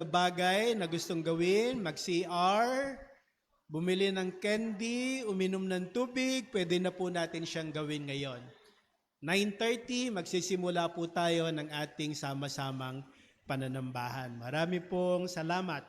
bagay na gustong gawin, mag-CR, bumili ng candy, uminom ng tubig, pwede na po natin siyang gawin ngayon. 9:30, magsisimula po tayo ng ating sama-samang pananambahan. Marami pong salamat.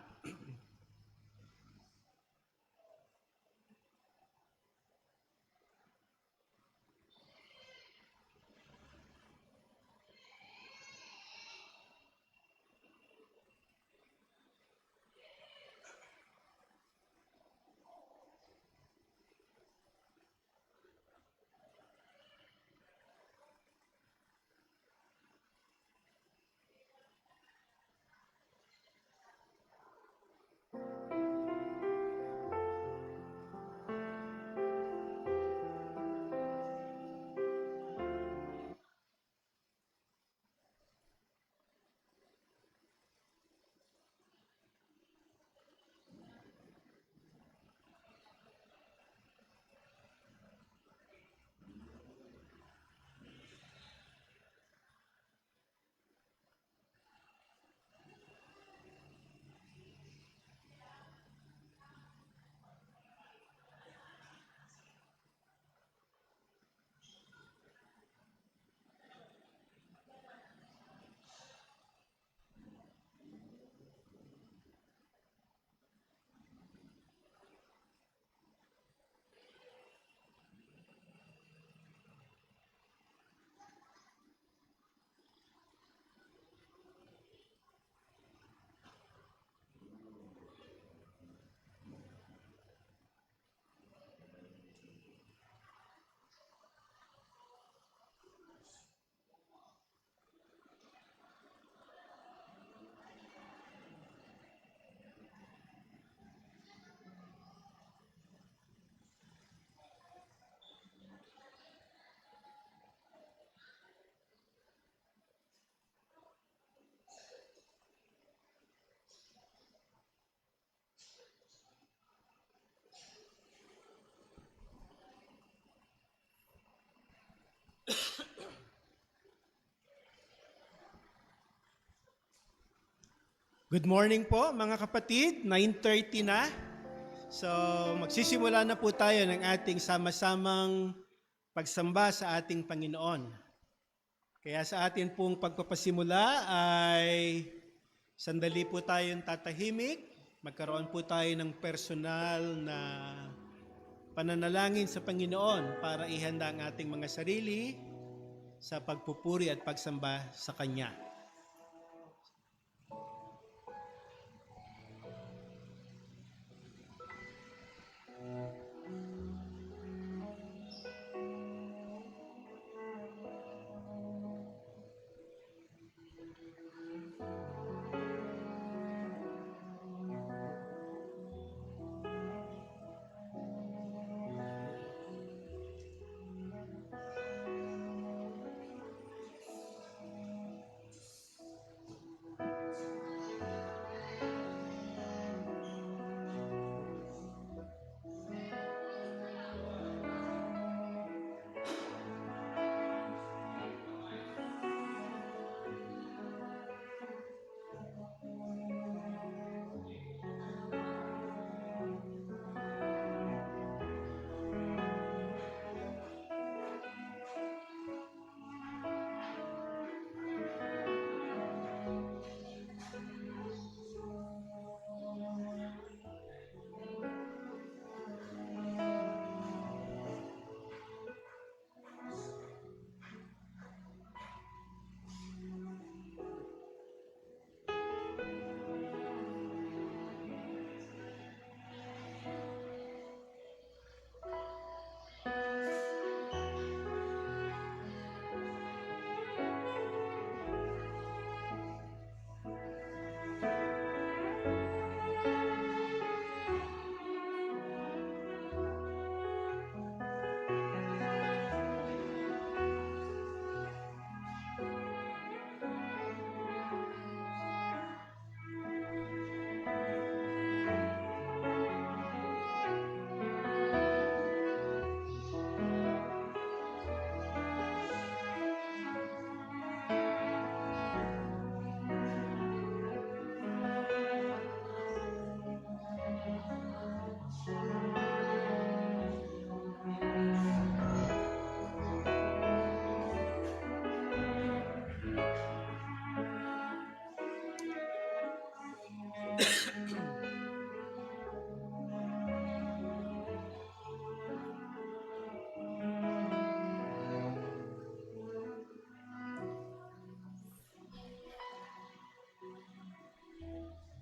Good morning po mga kapatid, 9:30 na. So magsisimula na po tayo ng ating sama-samang pagsamba sa ating Panginoon. Kaya sa atin pong pagpapasimula ay sandali po tayong tatahimik, magkaroon po tayo ng personal na pananalangin sa Panginoon para ihanda ang ating mga sarili sa pagpupuri at pagsamba sa Kanya.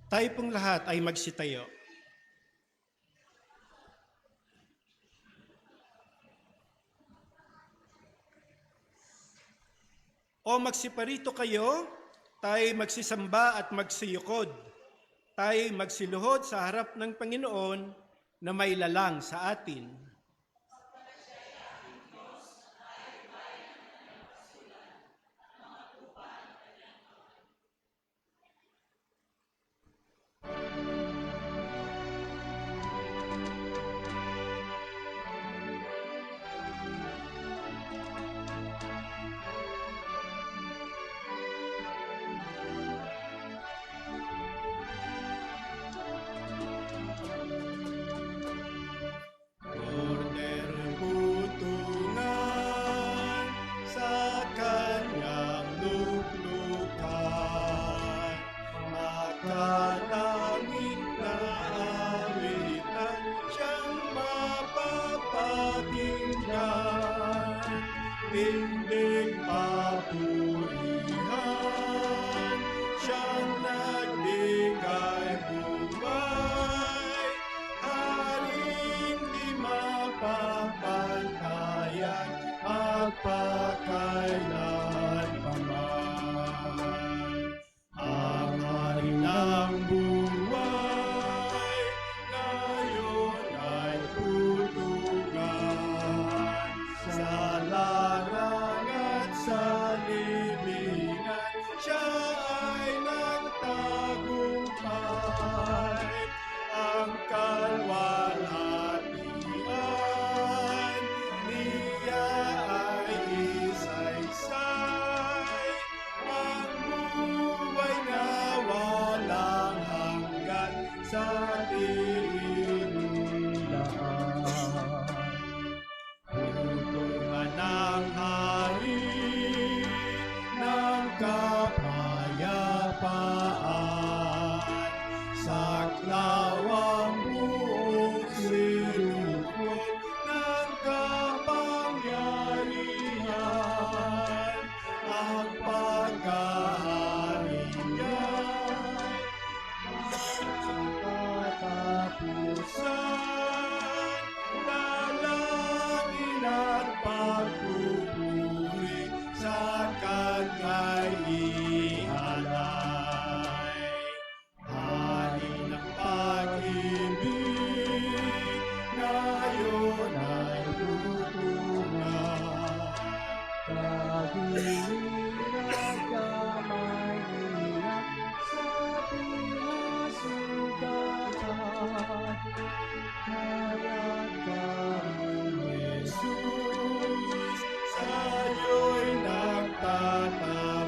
Tayo pong lahat ay magsitayo. O magsiparito kayo, tayo magsisamba at magsiyukod. Tayo magsiluhod sa harap ng Panginoon na may lalang sa atin. Tindig papurihan, siyang nagbigay buhay, haring di mapapantayan, magpakailan paman. Ang hari ng buhay, ngayon ay tutugan sa larang at sa libingan, siya ay nagtagumpay. Ang kalwalhatian niya ay isaysay, ang buhay na walang hanggan sa dinilaan. Ng hari ng kapayapaan, saklaw ang buong sinupot ng kapangyarihan, ang pagkahari niya ang katapusan, lalangin at pagpupuri sa kanya'y ihalay. Hari ng pag-ibig, ngayon ay tutungan. Kagilingan kamay hirap sa pinasugatan, kaya't kami Jesus, sa'yo'y nagtatanghal,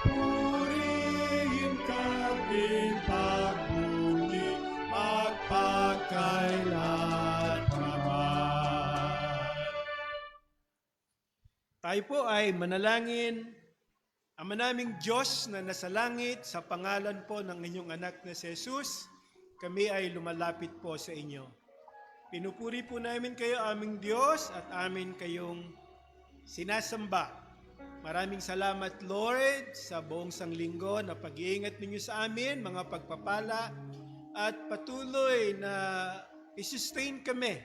purihin ka't ipagpuni, magpakailan paman. Tayo po ay manalangin. Ama naming Diyos na nasa langit, sa pangalan po ng inyong anak na si Jesus, kami ay lumalapit po sa inyo. Pinupuri po namin kayo, aming Diyos, at amin kayong sinasamba. Maraming salamat, Lord, sa buong sanglinggo na pag-iingat ninyo sa amin, mga pagpapala, at patuloy na isustain kami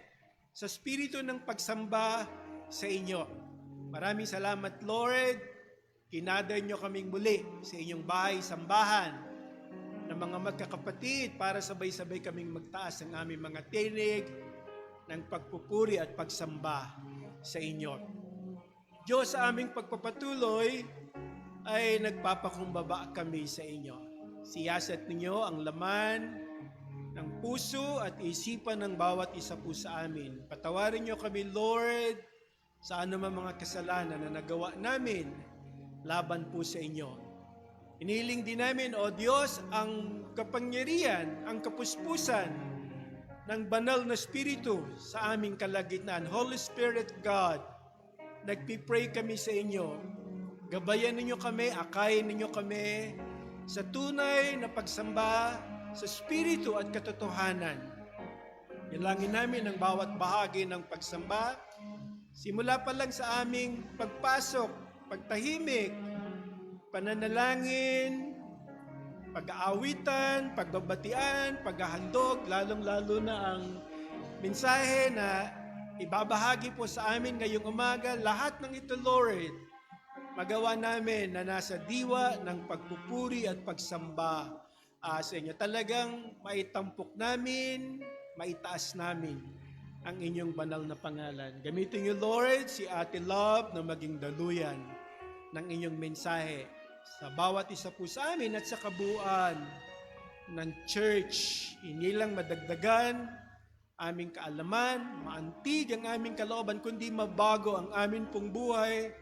sa spirito ng pagsamba sa inyo. Maraming salamat, Lord. Kinadar nyo kaming muli sa inyong bahay-sambahan ng mga magkakapatid para sabay-sabay kaming magtaas ng aming mga tinig ng pagpupuri at pagsamba sa inyo. Diyos, sa aming pagpapatuloy ay nagpapakumbaba kami sa inyo. Siyasat ninyo ang laman ng puso at isipan ng bawat isa po sa amin. Patawarin nyo kami, Lord, sa anumang mga kasalanan na nagawa namin laban po sa inyo. Iniling din namin, O Diyos, ang kapangyarihan, ang kapuspusan ng banal na Espiritu sa aming kalagitnaan. Holy Spirit God, nagpipray kami sa inyo. Gabayan ninyo kami, akayin ninyo kami sa tunay na pagsamba sa Espiritu at katotohanan. Ilangin namin ang bawat bahagi ng pagsamba, simula pa lang sa aming pagpasok, pagtahimik, pananalangin, pag-aawitan, pagbabatian, paghahandog, lalong-lalo na ang mensahe na ibabahagi po sa amin ngayong umaga. Lahat ng ito, Lord, magawa namin na nasa diwa ng pagpupuri at pagsamba sa inyo. Talagang maitampok namin, maitaas namin ang inyong banal na pangalan. Gamitin niyo, Lord, si Ate Love na maging daluyan ng inyong mensahe sa bawat isa po sa amin at sa kabuuan ng church. Hindi lang madagdagan aming kaalaman, maantig ang aming kalooban, kundi mabago ang amin pong buhay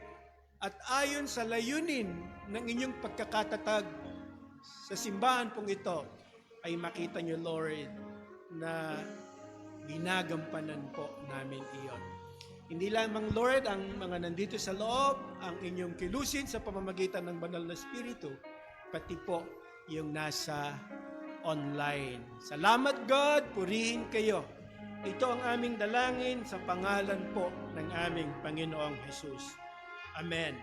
at ayon sa layunin ng inyong pagkakatatag sa simbahan pong ito ay makita niyo, Lord, na ginagampanan po namin iyon. Hindi lamang, Lord, ang mga nandito sa loob, ang inyong kilusin sa pamamagitan ng banal na Espiritu, pati po yung nasa online. Salamat, God, purihin kayo. Ito ang aming dalangin sa pangalan po ng aming Panginoong Jesus. Amen.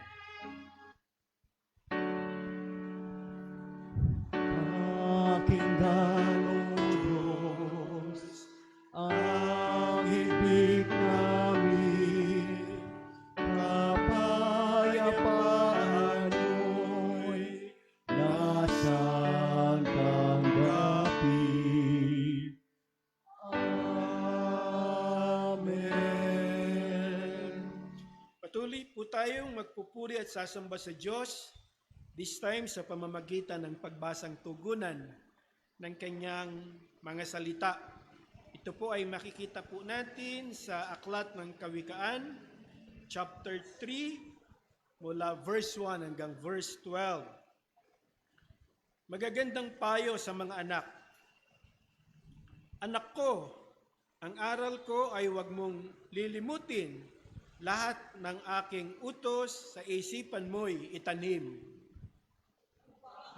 Pakinggan, O Diyos, ang hibig namin, kapayapaan mo'y nasang tanggapin. Amen. Patuloy po tayong magpupuri at sasamba sa Diyos, this time sa pamamagitan ng pagbasang tugunan ng kanyang mga salita. Ito po ay makikita po natin sa Aklat ng Kawikaan, chapter 3, mula verse 1 hanggang verse 12. Magagandang payo sa mga anak. Anak ko, ang aral ko ay huwag mong lilimutin. Lahat ng aking utos sa isipan mo'y itanim.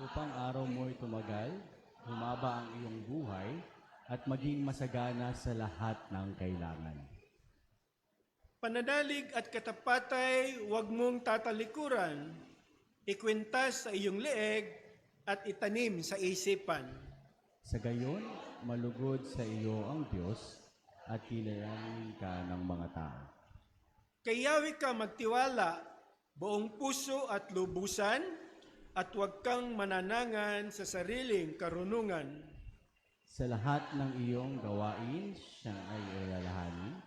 Upang araw mo'y tumagal, humaba ang iyong buhay, at maging masagana sa lahat ng kailangan. Pananalig at katapatay, huwag mong tatalikuran. Ikwintas sa iyong leeg at itanim sa isipan. Sa gayon, malugod sa iyo ang Diyos at kilalanin ka ng mga tao. Kay Yahweh ka magtiwala, buong puso at lubusan, at huwag kang mananangan sa sariling karunungan. Sa lahat ng iyong gawain, siyang ay ilalahanin,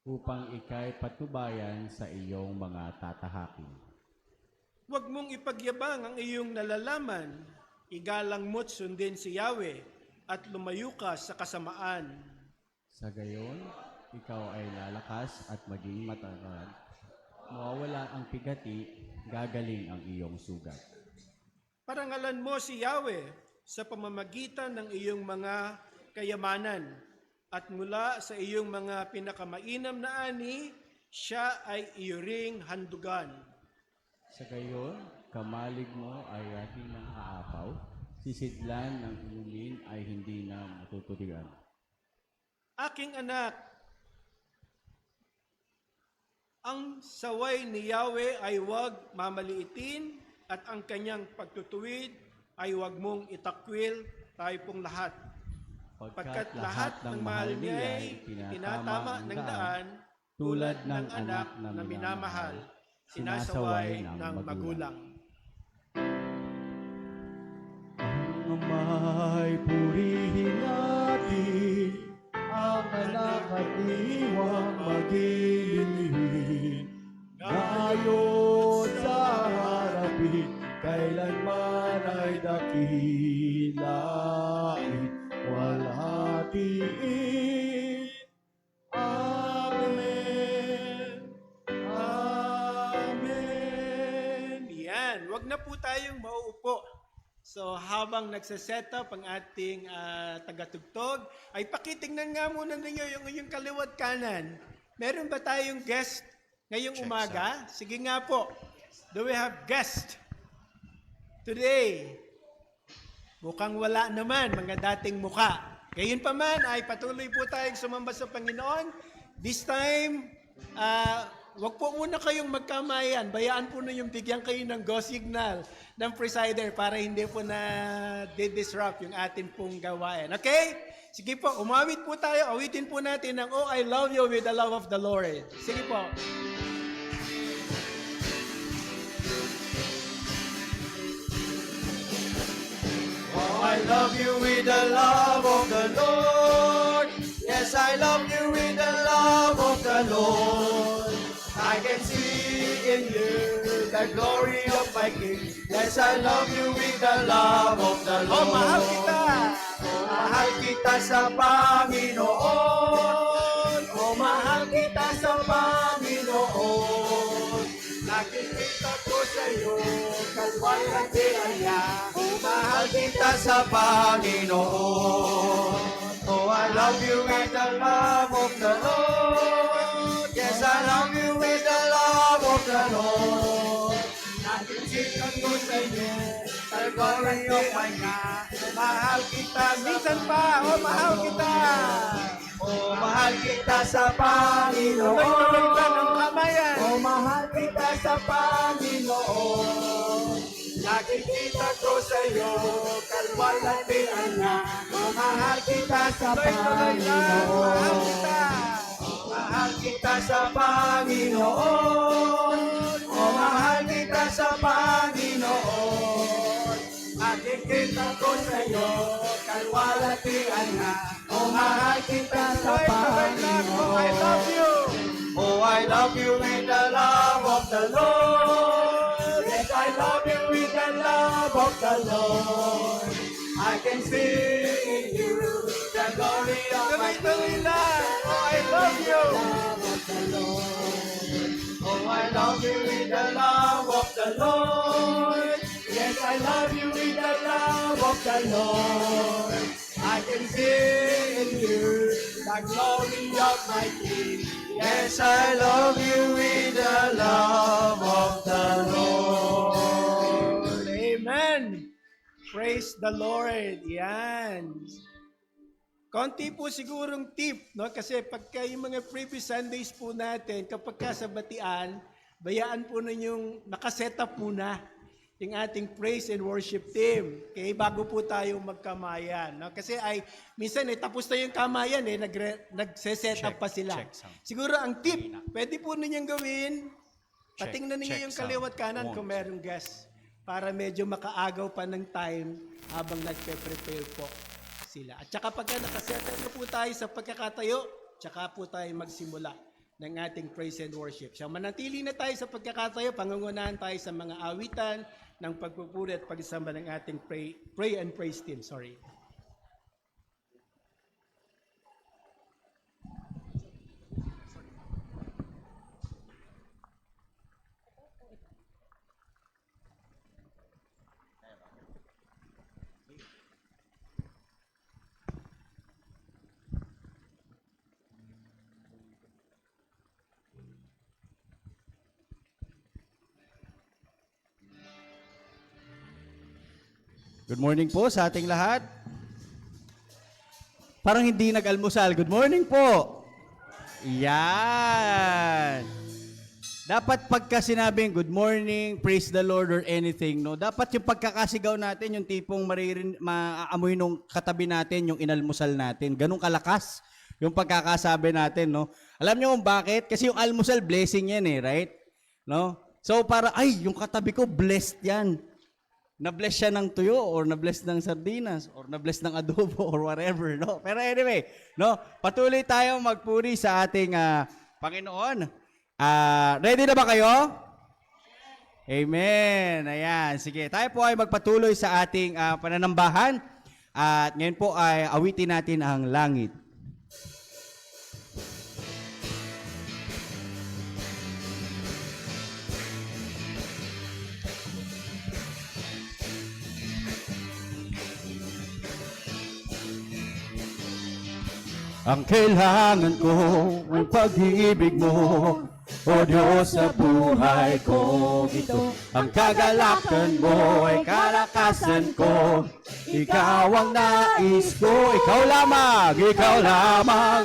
upang ikay patubayan sa iyong mga tatahakin. Huwag mong ipagyabang ang iyong nalalaman, igalang mo't sundin si Yahweh, at lumayo ka sa kasamaan. Sa gayon, ikaw ay lalakas at maging matatag. Mawawala ang pigati, gagaling ang iyong sugat. Parangalan mo si Yahweh sa pamamagitan ng iyong mga kayamanan, at mula sa iyong mga pinakamainam na ani, siya ay iyuring handugan. Sa gayon, kamalig mo ay hindi nang aapaw, sisidlan ng inumin ay hindi na matutulian. Aking anak, ang saway ni Yahweh ay huwag mamaliitin, at ang kanyang pagtutuwid ay huwag mong itakwil, tayo pong lahat. Pagkat lahat ng mahal niya ay tinatama ng daan, tulad ng anak na minamahal, sinasaway ng magulang. Ang ama'y purihin natin, ang anak at iwang magilihin. Ngayon sa harapin, kailanman ay dakilain, walhatiin. Amen. Amen. Yan, wag na po tayong mauupo. So habang nagsaset up ang ating tagatugtog, ay pakitingnan nga muna ninyo yung inyong kaliwat kanan. Meron ba tayong guest ngayong umaga? Sige nga po. Do we have guest today? Mukhang wala naman, mga dating muka. Gayon pa man ay patuloy po tayong sumamba sa Panginoon. This time, wag po muna kayong magkamayan. Bayaan po na yung bigyan kayo ng go signal ng presider para hindi po na disrupt yung atin pong gawain. Okay? Sige po, umawit po tayo. Awitin po natin ang Oh, I Love You with the Love of the Lord. Sige po. Oh, I love you with the love of the Lord. Yes, I love you with the love of the Lord. I can see in you the glory of my King. Yes, I love you with the love of the Oh, Lord. mahal kita. Oh, mahal kita sa Panginoon. Oh, mahal kita sa Panginoon. Nakikita ko sa iyo, kalwayan niya. Oh, mahal kita sa Panginoon. Oh, I love you with the love of the Lord. Yes, I love you with the love of the Lord. Nakikita ko sa iyo, kalwayan niya. Mahal kita sa Minsan pa, oh, mahal kita. Oh, mahal kita sa Tuloy-tuloy lang ang Panginoon. kamayan. Oh, mahal kita sa Panginoon. Nakikita ko sa iyo, kalwalhatian niya. Oh, mahal kita sa Tuloy-tuloy lang, mahal kita. Oh, mahal kita sa Panginoon. Oh, mahal kita sa Panginoon. Nakikita ko sa iyo, kalwalhatian niya. Oh, mahal kita sa Tuloy-tuloy lang, oh, I love you. Oh, I love you with the love of the Lord. Yes, I love you with the love of the Lord. I can see in you the glory of my Tuloy-tuloy lang, oh, I love you. love of the Lord. Oh, I love you with the love of the Lord. Yes, I love you with the love of the Lord. I can see in you the glory of my King. Yes, I love you with the love of the Lord. Amen. Praise the Lord. Yan. Konti po sigurong tip, no? Kasi pagka yung mga previous Sundays po natin, kapag ka sa batian, bayaan po ninyong nakaset up muna yung ating praise and worship team. Okay, bago po tayo magkamayan. No? Kasi minsan tapos na yung kamayan, nagse-set up pa sila. Siguro ang tip, pwede po ninyong gawin, patingnan ninyo yung kaliwat kanan kung merong guest para medyo makaagaw pa ng time habang nagpe-prepare po sila. At saka pagka nakaset up na po tayo sa pagkakatayo, tsaka po tayo magsimula ng ating praise and worship. So manatili na tayo sa pagkakatayo, pangungunahan tayo sa mga awitan ng pagpupuri at pagsamba ng ating pray and praise team. Sorry. Good morning po sa ating lahat. Parang hindi nag-almusal. Good morning po. Yan. Dapat pagka sinabing good morning, praise the Lord or anything, no? Dapat yung pagkakasigaw natin, yung tipong maaamoy nung katabi natin, yung inalmusal natin. Ganun kalakas yung pagkakasabi natin, no? Alam niyo kung bakit? Kasi yung almusal, blessing yan right? No? So para, yung katabi ko, blessed yan. Na-bless siya ng tuyo or na-bless ng sardinas or na-bless ng adobo or whatever, no? Pero anyway, no? Patuloy tayong magpuri sa ating Panginoon. Ready na ba kayo? Amen. Ayan. Sige, tayo po ay magpatuloy sa ating pananambahan. At ngayon po ay awitin natin ang langit. Ang kailangan ko ay pag-ibig mo. O Diyos sa buhay ko ito. Ang kagalakan mo ay kalakasan ko. Ikaw ang nais ko, ikaw lamang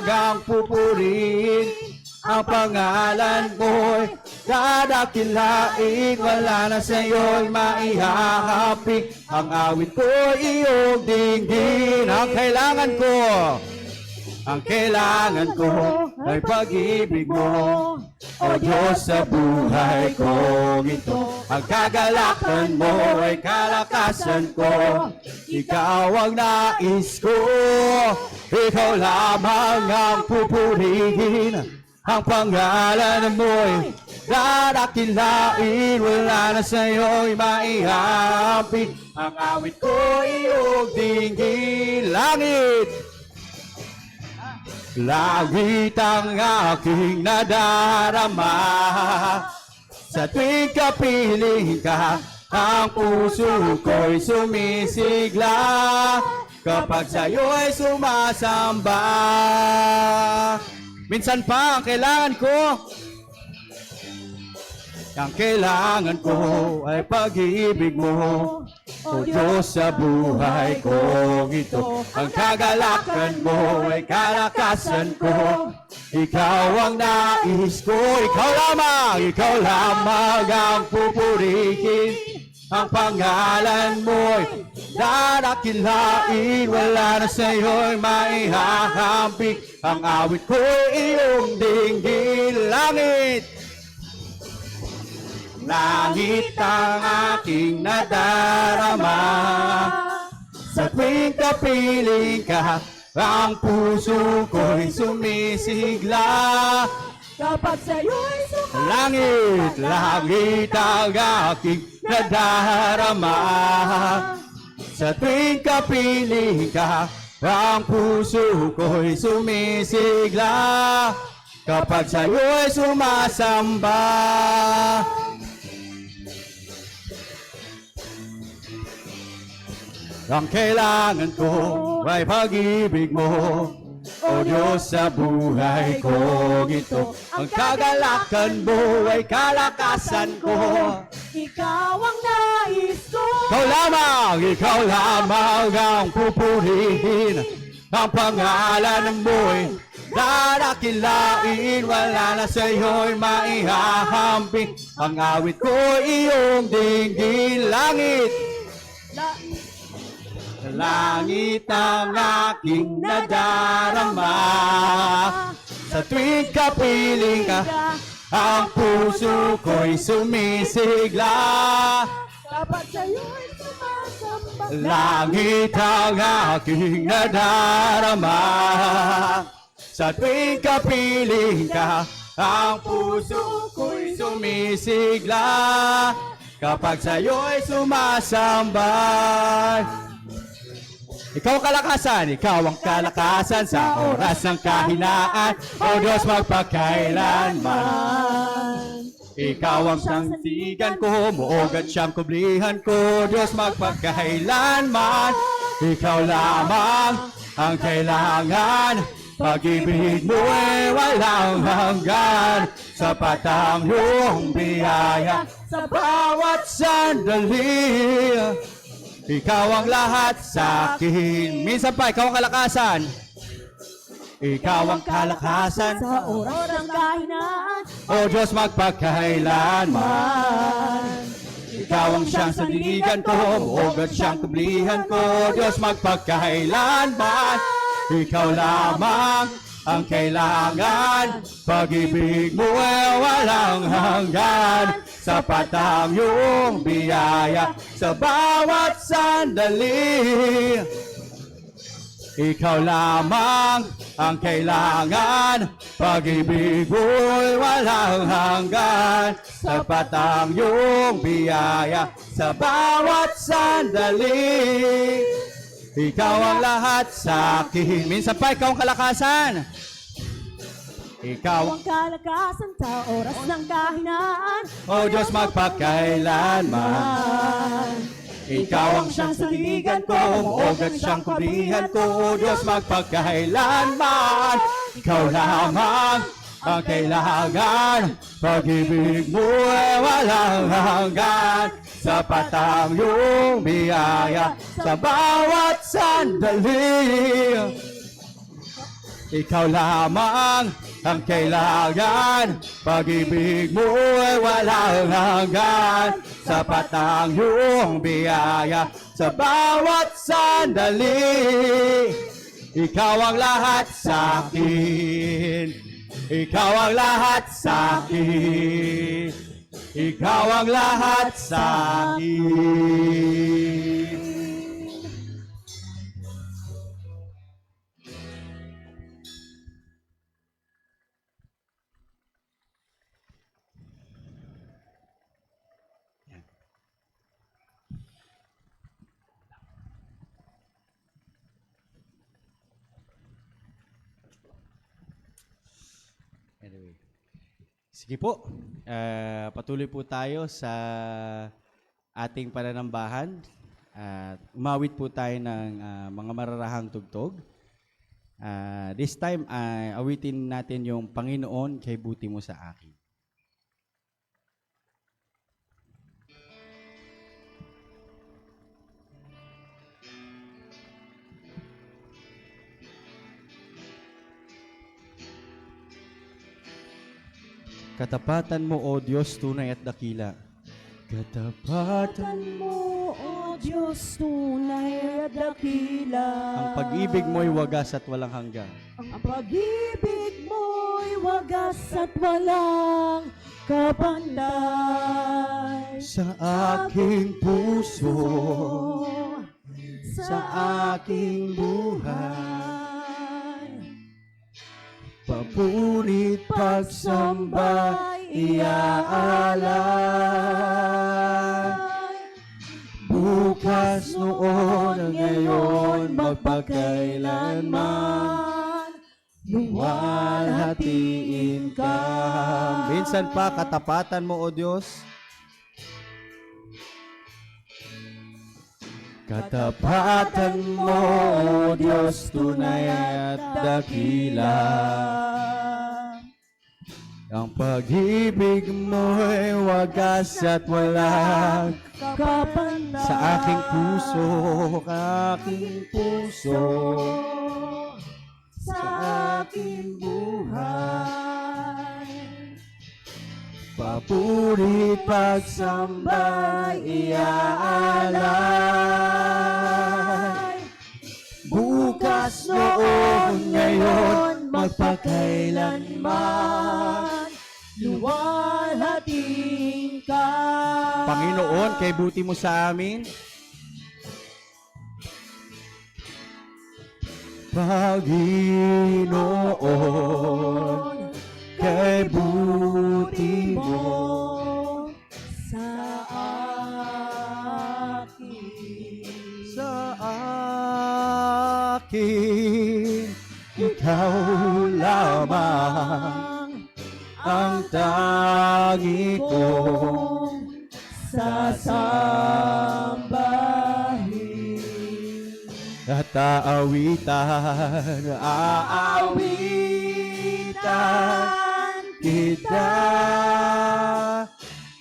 ang pupurihin. Ang pangalan mo'y dadakilain, wala na sa'yo'y maihahapi. Ang awit ko'y iyong dinggin. Ang kailangan ko ay pag-ibig mo. O Diyos sa buhay ko ito. Ang kagalakan mo ay kalakasan ko. Ikaw ang nais ko. Ikaw lamang ang pupurihin. Ang pangalan mo'y dadakilain, wala na sa'yo'y maihapi. Ang awit ko'y iyong dinggin. Langit ang aking nadarama. Sa tuwing kapiling ka, ang puso ko'y sumisigla. Kapag sa'yo'y sumasamba. Minsan pa ang kailangan ko ay pag-ibig mo. O Diyos sa buhay ko ito. Ang kagalakan mo ay kalakasan ko. Ikaw ang nais ko. Ikaw lamang ang pupurihin. Ang pangalan mo'y dadakilain, wala na sa'yo'y maihahampi. Ang awit ko'y iyong dinggin. Langit ang aking nadarama. Sa tuwing kapiling ka, ang puso ko'y sumisigla. Kapag sa'yo'y Langit ang aking nadarama. Sa tuwing kapiling ka, ang puso ko'y sumisigla. Kapag sa'yo'y sumasamba. Ang kailangan ko ay pag-ibig mo. O Diyos sa buhay ko ito. Ang kagalakan mo ay kalakasan ko. Ikaw ang nais ko. Ikaw lamang ang pupurihin. Ang pangalan mo'y dadakilain, wala na sa'yo'y maihahampi. Ang awit ko'y iyong dinggin. Langit ang aking nadarama. Sa tuwing kapiling ka, ang puso ko'y sumisigla. Kapag sa'yo'y sumasamba. Langit ang aking nadarama. Sa tuwing kapiling ka, ang puso ko'y sumisigla. Kapag sa'yo'y sumasamba. Ikaw ang kalakasan sa oras ng kahinaan. O Diyos magpakailanman. Ikaw ang sansigan ko, muog at siyang kublihan ko. Diyos magpakailanman. Ikaw lamang ang kailangan. Pag-ibig mo ay walang hanggan. Sapat ang iyong biyaya sa bawat sandali. Ikaw ang lahat sa akin. Minsan pa, ikaw ang kalakasan. Ikaw ang kalakasan Sa oras ng kahinaan. O Diyos magpakailanman. Ikaw ang siyang sandigan ko, muog at siyang kublihan ko. Diyos magpakailanman. Ikaw lamang ang kailangan. Pag-ibig mo ay walang hanggan. Sapat ang iyong biyaya sa bawat sandali. Ikaw lamang ang kailangan. Pag-ibig mo'y walang hanggan. Sapat ang iyong biyaya sa bawat sandali. Ikaw ang lahat sa akin. Minsan pa, ikaw ang kalakasan. Ikaw ang kalakasan sa oras ng kahinaan. O Diyos magpakailanman. Ikaw ang siyang sandigan ko, muog at siyang kublihan ko. O Diyos magpakailanman. Ikaw lamang ang kailangan. Pag-ibig mo ay walang hanggan. Sapat ang iyong biyaya sa bawat sandali. Ikaw lamang ang kailangan. Pag-ibig mo ay walang hanggan. Sapat ang iyong biyaya sa bawat sandali. Ikaw ang lahat sa akin. Ikaw ang lahat sa akin. Ikaw ang lahat sa akin. Anyway. Sige po, patuloy po tayo sa ating pananambahan. Umawit po tayo ng mga mararahang tugtog. This time, awitin natin yung Panginoon, kay buti mo sa akin. Katapatan mo, O Diyos, tunay at dakila. Katapatan mo, O Diyos, tunay at dakila. ang pag-ibig mo'y wagas at walang hanggan. Ang pag-ibig mo'y wagas at walang kapantay. Sa aking puso, sa aking buhay, papurit pagsamba iaalay. Bukas, noon, ngayon, magpakailanman, luwalhatiin ka. Minsan pa, katapatan mo, O Diyos. Katapatan mo, O Diyos, tunay at dakila. Ang pag-ibig mo'y wagas at walang kapantay. sa aking puso, sa aking buhay. papurit pagsambay iaalay. Bukas, noon, ngayon, magpakailanman, luwalhatiin ka. Panginoon, kay buti mo sa amin. Panginoon, kay buti mo sa akin. sa akin. Ikaw lamang ang tangi kong sasambahin. at aawitan kita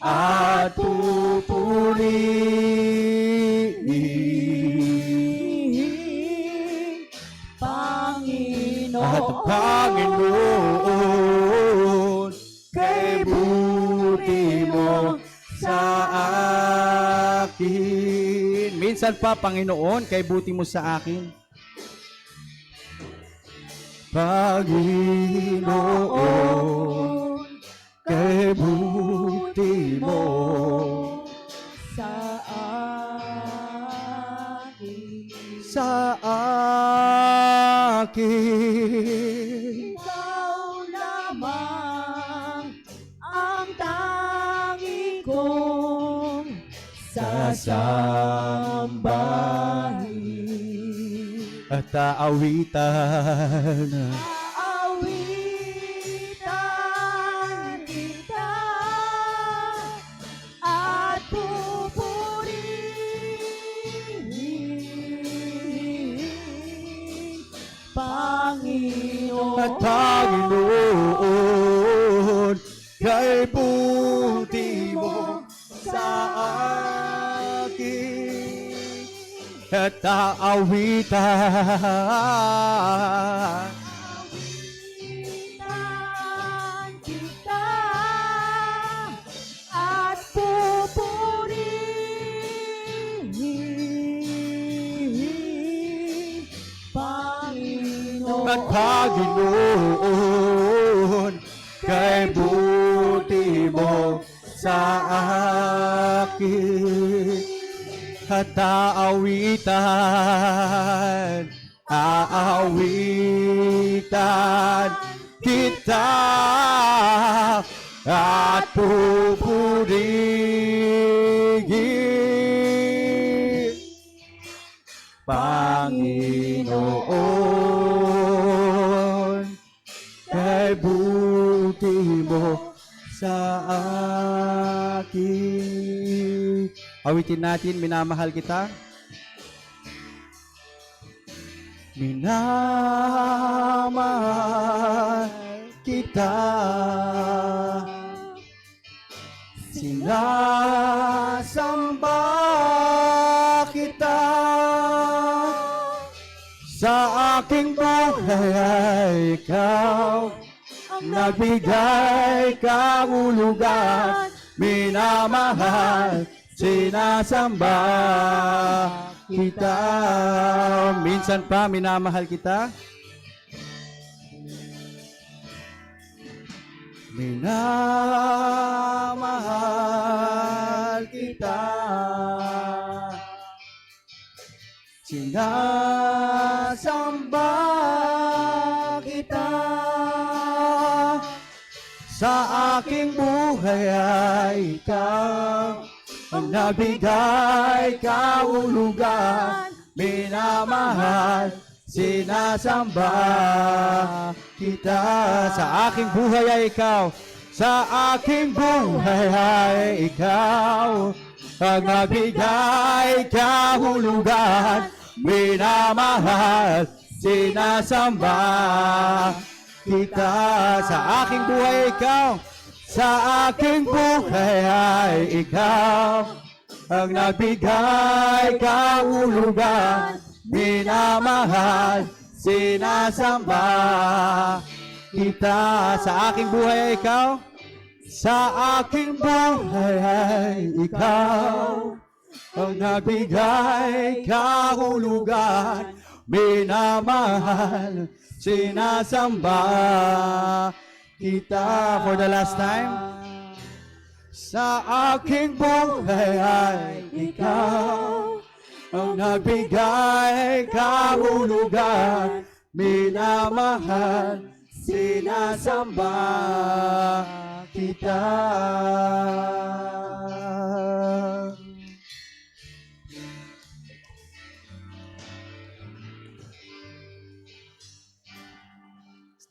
at pupurihin Panginoon, at Panginoon, kay buti mo sa akin. Minsan pa, Panginoon, kay buti mo sa akin. Panginoon, kay buti mo sa akin. sa akin. Ikaw lamang ang tanging kong sasambahin. At aawitan Aawitan kita at pupurihin Panginoon. at Panginoon, kay buti mo sa akin at aawitan. Awitan kita at pupurihin, Panginoon. At Panginoon, kay buti mo sa akin at aawitan kita at pupurihin, Panginoon, kay buti mo sa akin. Awitin natin, minamahal kita. Minamahal kita. Sinasamba kita. Sa aking buhay ay ikaw ang nagbigay kahulugan. Minamahal, sinasamba kita. Minsan pa, minamahal kita. Minamahal kita. Sinasamba kita. Sa aking buhay ay ikaw ang nabigay kahulugan. Minamahal, sinasamba kita. Sa aking buhay ay ikaw. Sa aking buhay ay ikaw ang nagbigay kahulugan. Minamahal, sinasamba kita. Sa aking buhay ay ikaw. Sa aking buhay ay ikaw ang nagbigay kahulugan. Minamahal, sinasamba kita. Sa aking buhay ay ikaw. Sa aking buhay ay ikaw ang nagbigay kahulugan. Minamahal, sinasamba kita. For the last time. Sa aking buhay ay ikaw ang nagbigay kahulugan. Minamahal, sinasamba kita.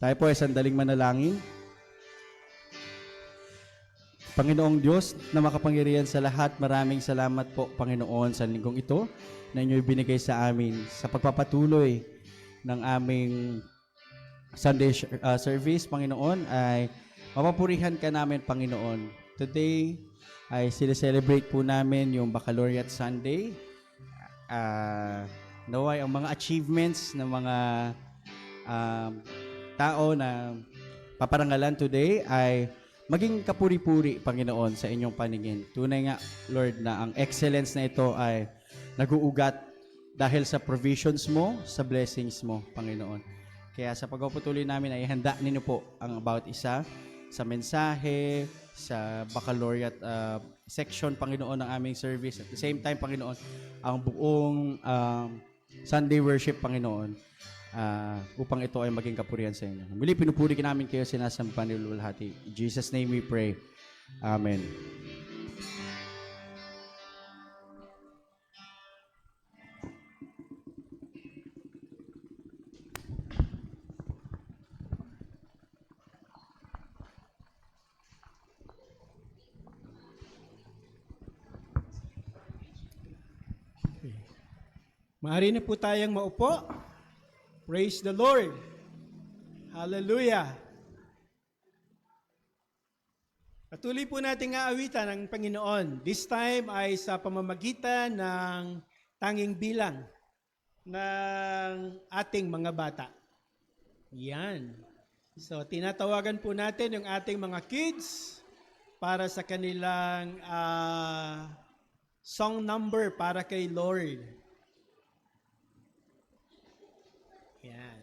Tayo po ay sandaling manalangin. Panginoong Diyos na makapangyarihan sa lahat, maraming salamat po, Panginoon, sa linggong ito na inyo'y binigay sa amin sa pagpapatuloy ng aming Sunday service, Panginoon, ay mapapurihan ka namin, Panginoon. Today ay celebrate po namin yung Baccalaureate Sunday. Naway ang mga achievements ng mga tao na paparangalan today ay maging kapuri-puri, Panginoon, sa inyong paningin. Tunay nga, Lord, na ang excellence na ito ay naguugat dahil sa provisions mo, sa blessings mo, Panginoon. Kaya sa pagpapatuloy namin ay handa ninyo po ang bawat isa sa mensahe, sa baccalaureate section, Panginoon, ng aming service. At the same time, Panginoon, ang buong Sunday worship, Panginoon, upang ito ay maging kapurihan sa inyo. Muli, pinupuri ka namin kayo, sinasampa ni Lulhati. In Jesus' name we pray. Amen. Maaari na po tayong maupo. Praise the Lord. Hallelujah. Patuloy po nating aawitan ng Panginoon. This time ay sa pamamagitan ng tanging bilang ng ating mga bata. Yan. So, tinatawagan po natin yung ating mga kids para sa kanilang song number para kay Lord. Yan.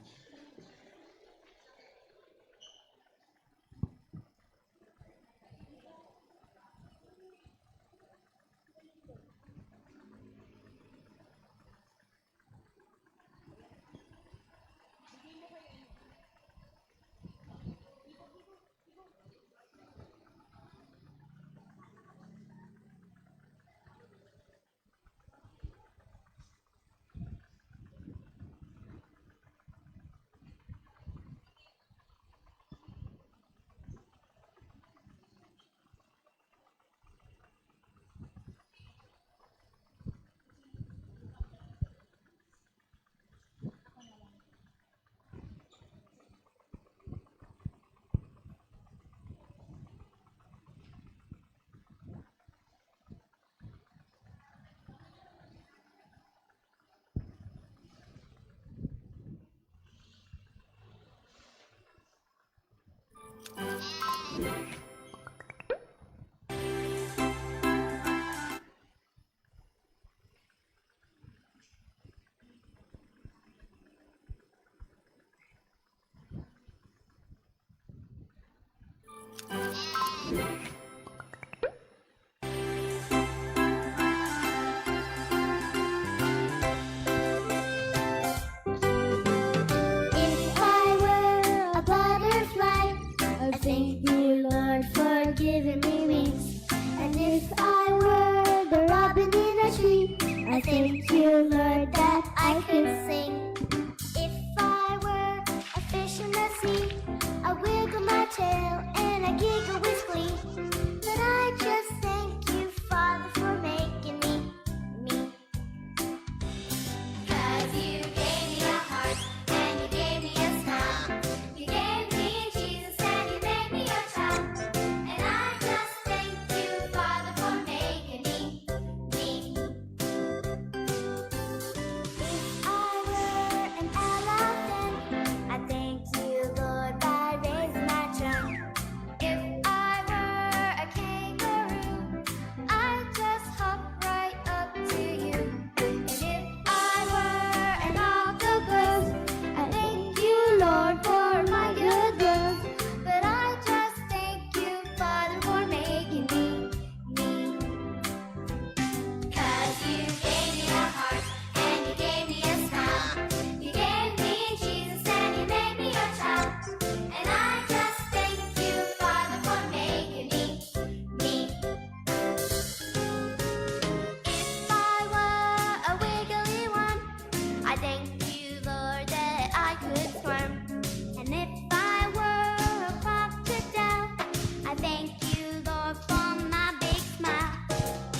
If I were a butterfly, I'd thank you, Lord, for giving me wings. And if I were the robin in a tree, I thank you, Lord, that I could sing. If I were a fish in the sea, I wiggle my tail and I giggle with glee. But I just thank you, Father, for making me. 'Cause you gave me a heart and you gave me a smile. You gave me Jesus and you made me your child. And I just thank you, Father, for making me. If I were an elephant, I thank you, Lord, by raising my trunk. If I were a kangaroo, I'd just hop right up to you. And if I were an octopus, I thank you, Lord, for my good looks. But I just thank you, Father, for making me. 'Cause you gave me a heart and you gave me a smile. You gave me Jesus and you made me your child. And I just thank you, Father, for making me. If I were a wiggly one, I thank you, Lord, that I could swim. And if I were a crocodile, I thank you, Lord, for my big smile.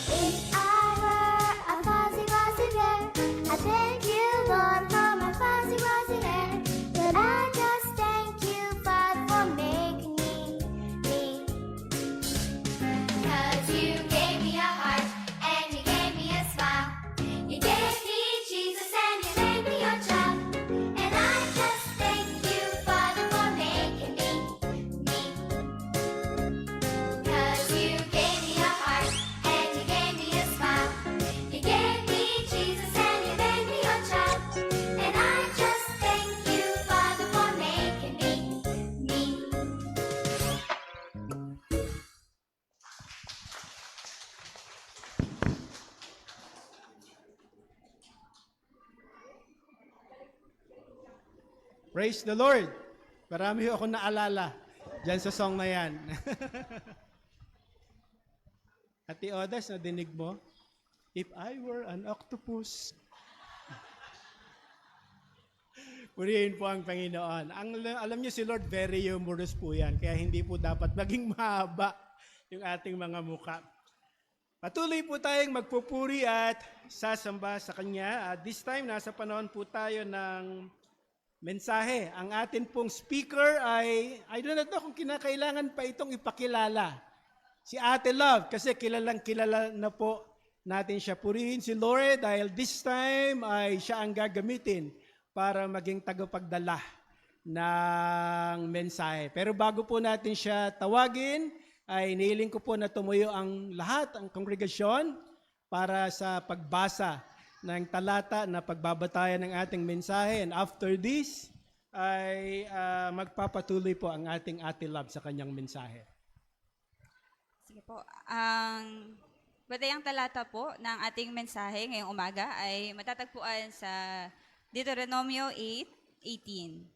If I were a fuzzy wuzzy bear, I thank you, Lord, for my fuzzy wuzzy hair. But I just thank you, Father, for making me. 'Cause you gave me a heart and you gave me a smile. You gave me Jesus and you made me your child. And I just thank you, Father, for making me. 'Cause you gave me a heart and you gave me a smile. You gave me Jesus and you made me your child. And I just thank you, Father, for making me. Praise the Lord. Marami ho akong naalala dyan sa song na yan. Ate Odas, nadinig mo? If I were an octopus. Purihin po ang Panginoon. Alam niyo si Lord, very humorous po yan. Kaya hindi po dapat maging mahaba yung ating mga muka. Patuloy po tayong magpupuri at sasamba sa Kanya. At this time, nasa panahon po tayo ng mensahe. Ang atin pong speaker ay, I don't know kung kinakailangan pa itong ipakilala. si Ate Love, kasi kilalang kilala na po natin siya. Purihin si Lord dahil this time ay siya ang gagamitin para maging tagapagdala ng mensahe. Pero bago po natin siya tawagin, ay nihiling ko po na tumuyo ang lahat, ang kongregasyon, para sa pagbasa ng talata na pagbabatayan ng ating mensahe. And after this, ay magpapatuloy po ang ating Ate Love sa kanyang mensahe. Sige po. Ang batayang talata po ng ating mensahe ngayong umaga ay matatagpuan sa Deuteronomio 8:18.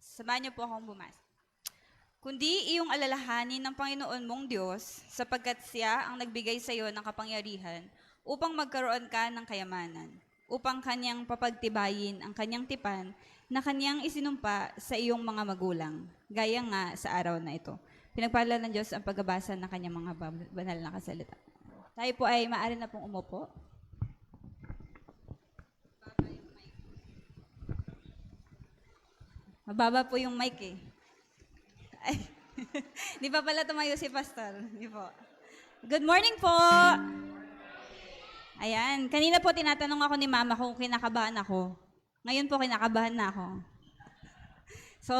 Samahan niyo po akong bumasa. Kundi iyong alalahanin ng Panginoon mong Diyos, sapagkat siya ang nagbigay sa iyo ng kapangyarihan upang magkaroon ka ng kayamanan, upang kanyang papagtibayin ang kanyang tipan na kanyang isinumpa sa iyong mga magulang, gaya nga sa araw na ito. Pinagpala ng Diyos ang pagbabasa ng kanyang mga banal na kasalita. Tayo po ay maaari na pong umupo. Mababa po yung mic eh. Ay, di pa pala tumayo si Pastor. Di po. Good morning po! Ayan, kanina po tinatanong ako ni Mama kung kinakabahan ako. Ngayon po kinakabahan na ako. So,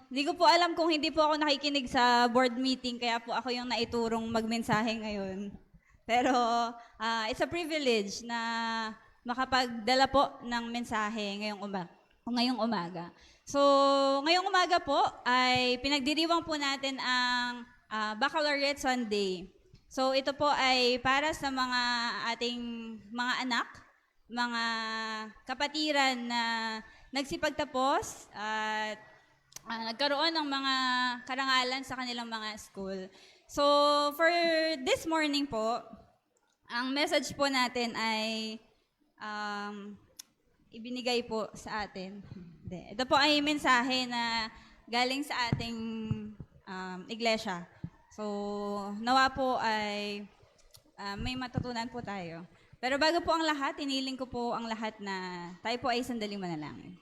hindi ko po alam kung hindi po ako nakikinig sa board meeting, kaya po ako yung naiturong magmensahe ngayon. Pero, it's a privilege na makapagdala po ng mensahe ngayong umaga. So, ngayong umaga po ay pinagdiriwang po natin ang Baccalaureate Sunday. So, ito po ay para sa mga ating mga anak, mga kapatiran na nagsipagtapos at nagkaroon ng mga karangalan sa kanilang mga school. So, for this morning po, ang message po natin ay ibinigay po sa atin. Ito po ay mensahe na galing sa ating iglesia. So, nawa po ay may matutunan po tayo. Pero bago po ang lahat, iniling ko po ang lahat na tayo po ay sandaling manalangin.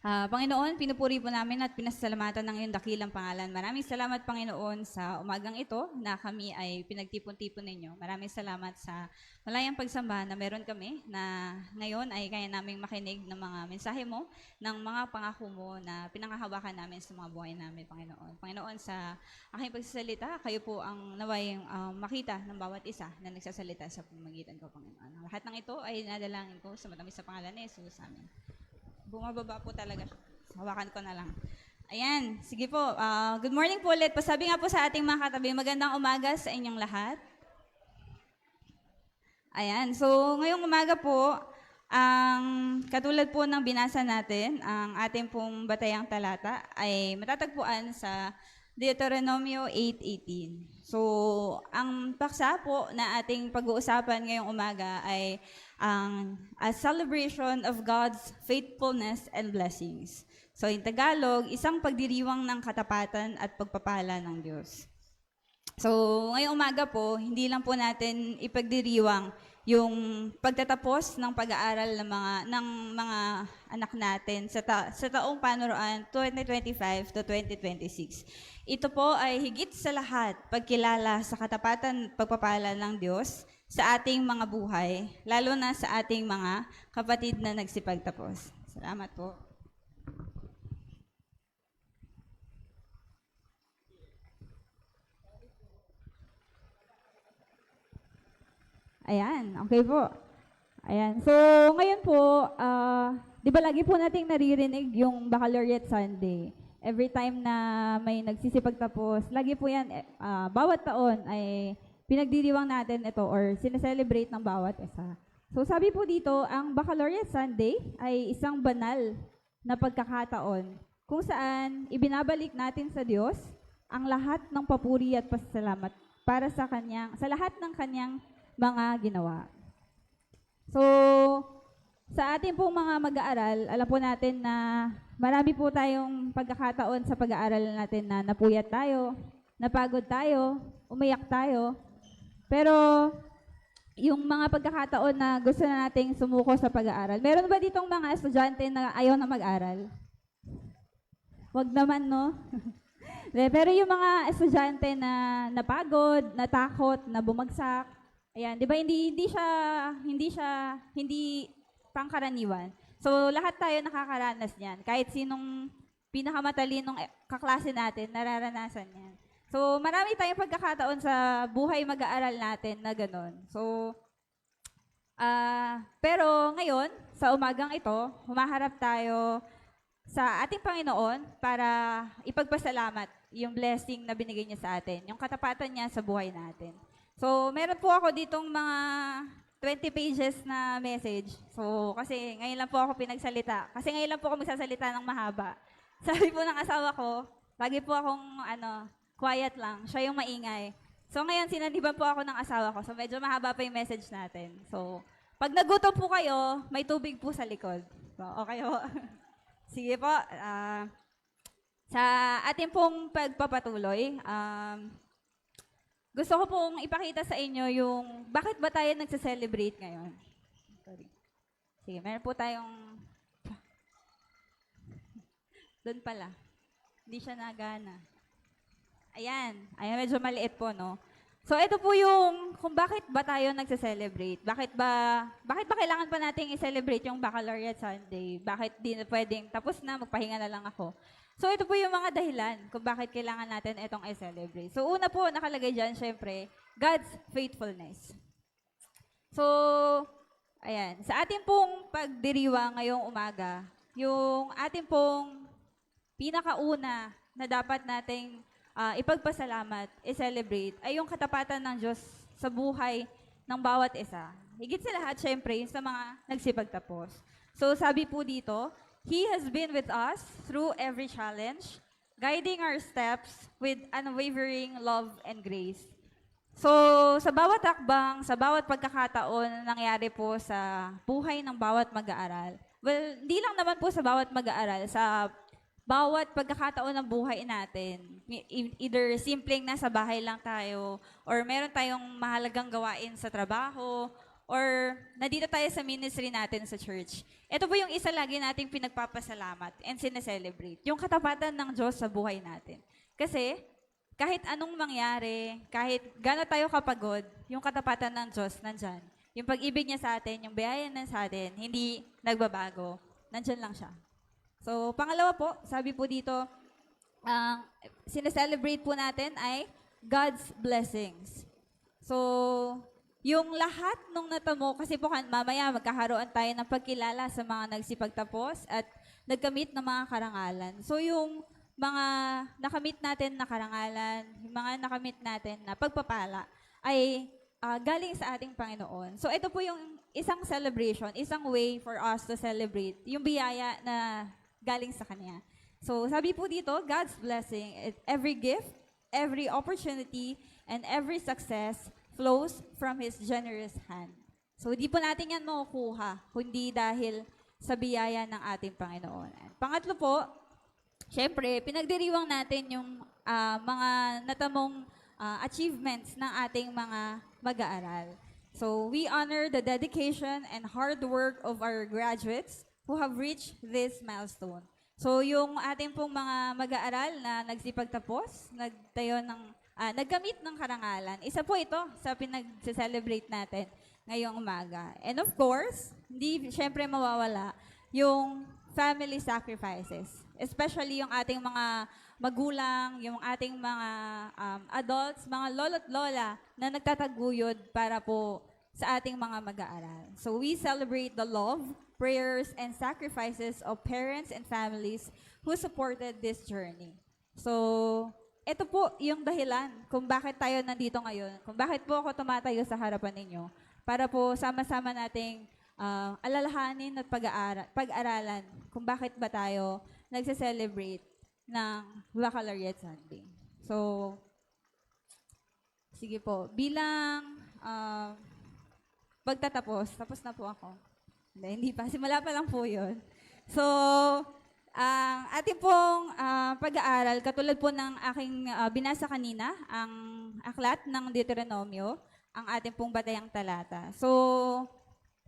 Panginoon, pinupuri po namin at pinasasalamatan ng iyong dakilang pangalan. Maraming salamat, Panginoon, sa umagang ito na kami ay pinagtipon-tipon ninyo. Maraming salamat sa malayang pagsamba na meron kami na ngayon ay kaya naming makinig ng mga mensahe mo, ng mga pangako mo na pinangahawakan namin sa mga buhay namin, Panginoon. Panginoon, sa aking pagsasalita, kayo po ang naway makita ng bawat isa na nagsasalita sa pamamagitan ko, Panginoon. Lahat ng ito ay nadalangin ko sa matamis sa pangalan ni Jesus. Amen. Bumababa po talaga siya. Hawakan ko na lang. Ayan, sige po. Good morning po ulit. Pasabi nga po sa ating mga katabi, magandang umaga sa inyong lahat. Ayan, so ngayong umaga po, ang katulad po ng binasa natin, ang ating pong batayang talata ay matatagpuan sa Deuteronomio 8:18. So, ang paksa po na ating pag-uusapan ngayong umaga ay a celebration of God's faithfulness and blessings. So, in Tagalog, isang pagdiriwang ng katapatan at pagpapala ng Diyos. So, ngayong umaga po, hindi lang po natin ipagdiriwang yung pagtatapos ng pag-aaral ng mga anak natin sa taong panuruan 2025 to 2026. Ito po ay higit sa lahat pagkilala sa katapatan at pagpapala ng Diyos sa ating mga buhay, lalo na sa ating mga kapatid na nagsipagtapos. Salamat po. Ayan, okay po. Ayan, so ngayon po, di ba lagi po nating naririnig yung Baccalaureate Sunday? Every time na may nagsisipagtapos, lagi po yan, bawat taon ay pinagdiriwang natin ito or sineselebrate ng bawat isa. So sabi po dito, ang Baccalaureate Sunday ay isang banal na pagkakataon kung saan ibinabalik natin sa Diyos ang lahat ng papuri at pasasalamat para sa lahat ng kanyang mga ginawa. So, sa ating pong mga mag-aaral, alam po natin na marami po tayong pagkakataon sa pag-aaral natin na napuyat tayo, napagod tayo, umiyak tayo. Pero, yung mga pagkakataon na gusto na nating sumuko sa pag-aaral, meron ba ditong mga estudyante na ayaw na mag-aral? Wag naman, no? Pero yung mga estudyante na napagod, natakot, na bumagsak, ayan, 'di ba hindi pangkaraniwan. So lahat tayo nakakaranas niyan. Kahit sinong pinakamatalinong kaklase natin, nararanasan 'yan. So marami tayong pagkakataon sa buhay mag-aaral natin na gano'n. So pero ngayon, sa umagang ito, humaharap tayo sa ating Panginoon para ipagpasalamat yung blessing na binigay niya sa atin, yung katapatan niya sa buhay natin. So, meron po ako ditong mga 20 pages na message. So, kasi ngayon lang po ako pinagsalita. Kasi ngayon lang po ako magsasalita ng mahaba. Sabi po ng asawa ko, lagi po akong quiet lang. Siya yung maingay. So, ngayon sinaniban po ako ng asawa ko. So, medyo mahaba pa yung message natin. So, pag nagutom po kayo, may tubig po sa likod. So, okay po. Sige po. Sa ating pong pagpapatuloy, gusto ko pong ipakita sa inyo yung bakit ba tayo nagse-celebrate ngayon. Sorry. Sige, meron po tayong... Doon pala. Hindi siya nagana. Ayan. Ayan, medyo maliit po, no? So, ito po yung kung bakit ba tayo nagse-celebrate. Bakit ba kailangan pa nating i-celebrate yung Baccalaureate Sunday? Bakit di na pwedeng tapos na, magpahinga na lang ako? So, ito po yung mga dahilan kung bakit kailangan natin itong i-celebrate. So, una po, nakalagay dyan, syempre, God's faithfulness. So, ayan. Sa ating pong pagdiriwang ngayong umaga, yung ating pong pinakauna na dapat nating ipagpasalamat, i-celebrate, ay yung katapatan ng Diyos sa buhay ng bawat isa. Higit sa lahat, syempre, yung sa mga nagsipagtapos. So, sabi po dito, He has been with us through every challenge, guiding our steps with unwavering love and grace. So, sa bawat akbang, sa bawat pagkakataon na nangyari po sa buhay ng bawat mag-aaral, well, hindi lang naman po sa bawat mag-aaral, sa bawat pagkakataon ng buhay natin, either simpleng nasa bahay lang tayo, or meron tayong mahalagang gawain sa trabaho, or nandito tayo sa ministry natin sa church. Ito po yung isa lagi nating pinagpapasalamat and sineselebrate, yung katapatan ng Diyos sa buhay natin. Kasi, kahit anong mangyari, kahit gano'n tayo kapagod, yung katapatan ng Diyos nandyan. Yung pag-ibig niya sa atin, yung biyaya niya sa atin, hindi nagbabago. Nandyan lang siya. So, pangalawa po, sabi po dito, sineselebrate po natin ay God's blessings. So, yung lahat nung natamo, kasi po mamaya magkakaroon tayo ng pagkilala sa mga nagsipagtapos at nagkamit ng mga karangalan. So, yung mga nakamit natin na karangalan, yung mga nakamit natin na pagpapala, ay galing sa ating Panginoon. So, ito po yung isang celebration, isang way for us to celebrate yung biyaya na galing sa Kanya. So, sabi po dito, God's blessing, every gift, every opportunity, and every success flows from His generous hand. So, di po natin yan makukuha, kundi dahil sa biyaya ng ating Panginoon. And pangatlo po, syempre, pinagdiriwang natin yung mga natamong achievements ng ating mga mag-aaral. So, we honor the dedication and hard work of our graduates who have reached this milestone. So, yung ating pong mga mag-aaral na nagsipagtapos, nagkamit ng karangalan, isa po ito sa pinag-celebrate natin ngayong umaga. And of course, hindi syempre mawawala yung family sacrifices. Especially yung ating mga magulang, yung ating mga adults, mga lolo't lola na nagtataguyod para po sa ating mga mag-aaral. So we celebrate the love, prayers, and sacrifices of parents and families who supported this journey. So, ito po yung dahilan kung bakit tayo nandito ngayon, kung bakit po ako tumatayo sa harapan ninyo, para po sama-sama nating alalahanin at pag-aralan kung bakit ba tayo nagse-celebrate ng Baccalaureate Sunday. So, sige po, bilang pagtatapos, tapos na po ako. Hindi pa, simula pa lang po yun. So, ang ating pong pag-aaral, katulad po ng aking binasa kanina, ang aklat ng Deuteronomio, ang ating pong batayang talata. So,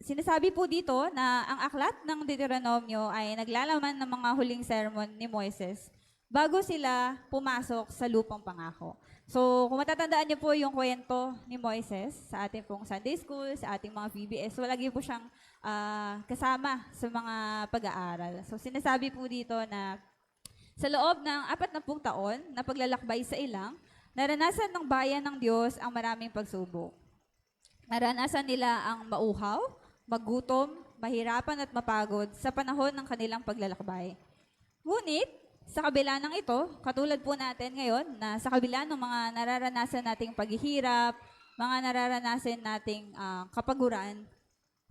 sinasabi po dito na ang aklat ng Deuteronomio ay naglalaman ng mga huling sermon ni Moises bago sila pumasok sa lupang pangako. So, kung matatandaan niyo po yung kwento ni Moises sa ating pong Sunday School, sa ating mga VBS, lagi po siyang kasama sa mga pag-aaral. So, sinasabi po dito na sa loob ng 40 taon na paglalakbay sa ilang, naranasan ng bayan ng Diyos ang maraming pagsubok. Naranasan nila ang mauhaw, magutom, mahirapan at mapagod sa panahon ng kanilang paglalakbay. Ngunit, sa kabila ng ito, katulad po natin ngayon, na sa kabila ng mga nararanasan nating paghihirap, mga nararanasan nating kapaguran,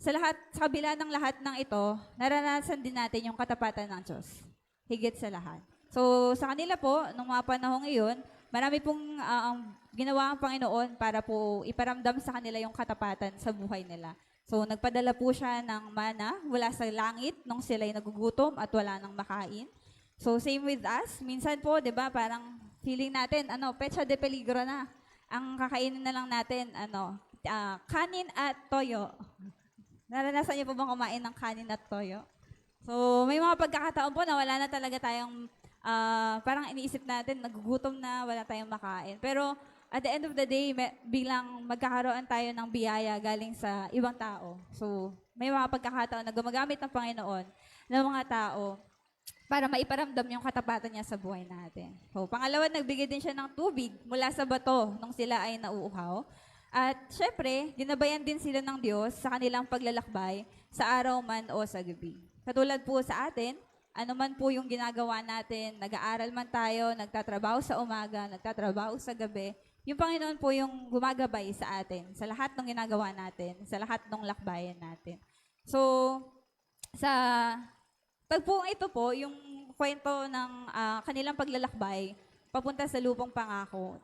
sa kabila ng lahat ng ito, nararanasan din natin yung katapatan ng Diyos. Higit sa lahat. So, sa kanila po, nung mga panahong iyon, marami pong ginawa ang Panginoon para po iparamdam sa kanila yung katapatan sa buhay nila. So, nagpadala po siya ng mana mula sa langit nung sila'y nagugutom at wala nang makain. So, same with us. Minsan po, di ba, parang feeling natin, pecha de peligro na. Ang kakainin na lang natin, kanin at toyo. Naranasan niyo po bang kumain ng kanin at toyo? So, may mga pagkakataon po na wala na talaga tayong, parang iniisip natin, nagugutom na, wala tayong makain. Pero, at the end of the day, bilang magkakaroon tayo ng biyaya galing sa ibang tao. So, may mga pagkakataon na gumagamit ng Panginoon ng mga tao para maiparamdam yung katapatan niya sa buhay natin. So, pangalawa, nagbigay din siya ng tubig mula sa bato nung sila ay nauuhaw. At syempre, ginabayan din sila ng Diyos sa kanilang paglalakbay sa araw man o sa gabi. Katulad po sa atin, ano man po yung ginagawa natin, nag-aaral man tayo, nagtatrabaho sa umaga, nagtatrabaho sa gabi, yung Panginoon po yung gumagabay sa atin, sa lahat ng ginagawa natin, sa lahat ng lakbayan natin. So, sa tagpuang ito po, yung kwento ng kanilang paglalakbay papunta sa lupang pangako.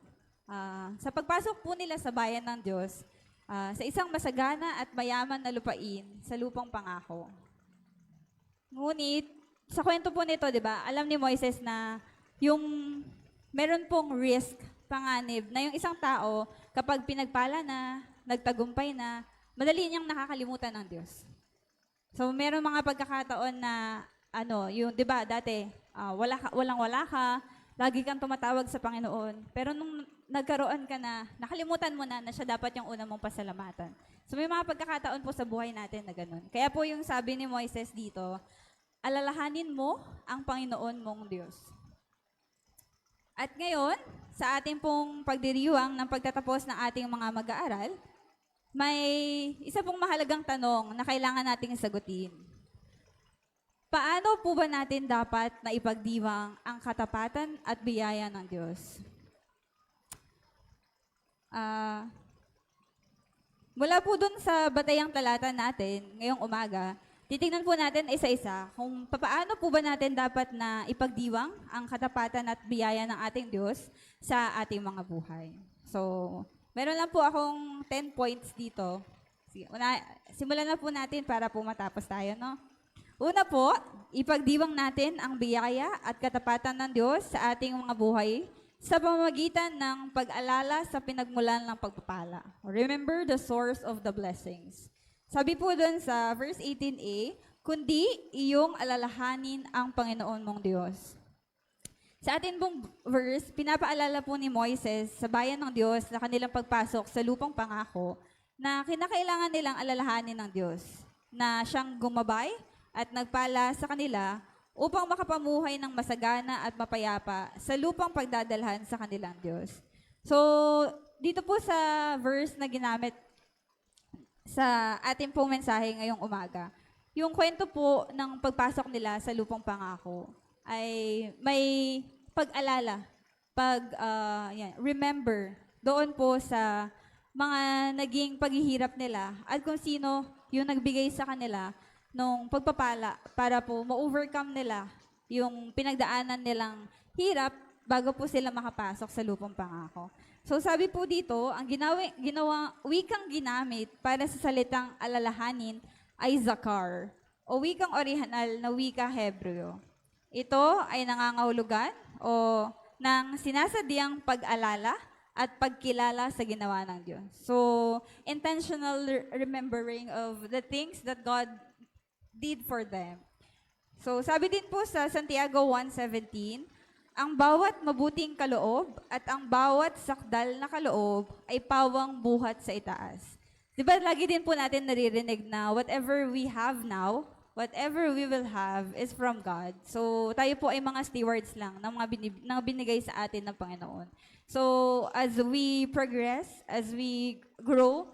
Sa pagpasok po nila sa bayan ng Diyos, sa isang masagana at mayaman na lupain sa lupang pangako. Ngunit, sa kwento po nito, di ba, alam ni Moises na yung meron pong risk, panganib, na yung isang tao, kapag pinagpala na, nagtagumpay na, madali niyang nakakalimutan ng Diyos. So, meron mga pagkakataon na, yung, di ba, dati, walang-wala ka, lagi kang tumatawag sa Panginoon. Pero nung nagkaroon ka na, nakalimutan mo na siya dapat yung una mong pasalamatan. So, may mga pagkakataon po sa buhay natin na ganun. Kaya po yung sabi ni Moises dito, alalahanin mo ang Panginoon mong Diyos. At ngayon, sa ating pong pagdiriwang ng pagtatapos ng ating mga mag-aaral, may isa pong mahalagang tanong na kailangan nating sagutin. Paano po ba natin dapat na ipagdiwang ang katapatan at biyaya ng Diyos? Mula po dun sa batayang talata natin ngayong umaga, titignan po natin isa-isa kung paano po ba natin dapat na ipagdiwang ang katapatan at biyaya ng ating Diyos sa ating mga buhay. So, meron lang po akong 10 points dito. Sige, simulan na po natin para po matapos tayo, no? Una po, ipagdiwang natin ang biyaya at katapatan ng Diyos sa ating mga buhay sa pamamagitan ng pag-alala sa pinagmulan ng pagpapala. Remember the source of the blessings. Sabi po dun sa verse 18a, kundi iyong alalahanin ang Panginoon mong Diyos. Sa atin pong verse, pinapaalala po ni Moises sa bayan ng Diyos na kanilang pagpasok sa lupang pangako na kinakailangan nilang alalahanin ng Diyos, na siyang gumabay at nagpala sa kanila upang makapamuhay ng masagana at mapayapa sa lupang pagdadalhan sa kanilang Diyos. So, dito po sa verse na ginamit sa ating pong mensahe ngayong umaga, yung kwento po ng pagpasok nila sa lupang pangako ay may pag-alala, remember doon po sa mga naging paghihirap nila at kung sino yung nagbigay sa kanila nung pagpapala para po ma-overcome nila yung pinagdaanan nilang hirap bago po sila makapasok sa lupang pangako. So sabi po dito, ang wikang ginamit para sa salitang alalahanin ay zakar o wikang orihinal na wika Hebreo. Ito ay nangangahulugan o ng sinasadyang pag-alala at pagkilala sa ginawa ng Diyos. So, intentional remembering of the things that God did for them. So, sabi din po sa Santiago 1:17, ang bawat mabuting kaloob at ang bawat sakdal na kaloob ay pawang buhat sa itaas. Di ba lagi din po natin naririnig na whatever we have now, whatever we will have is from God. So tayo po ay mga stewards lang ng mga binigay sa atin ng Panginoon. So as we progress, as we grow,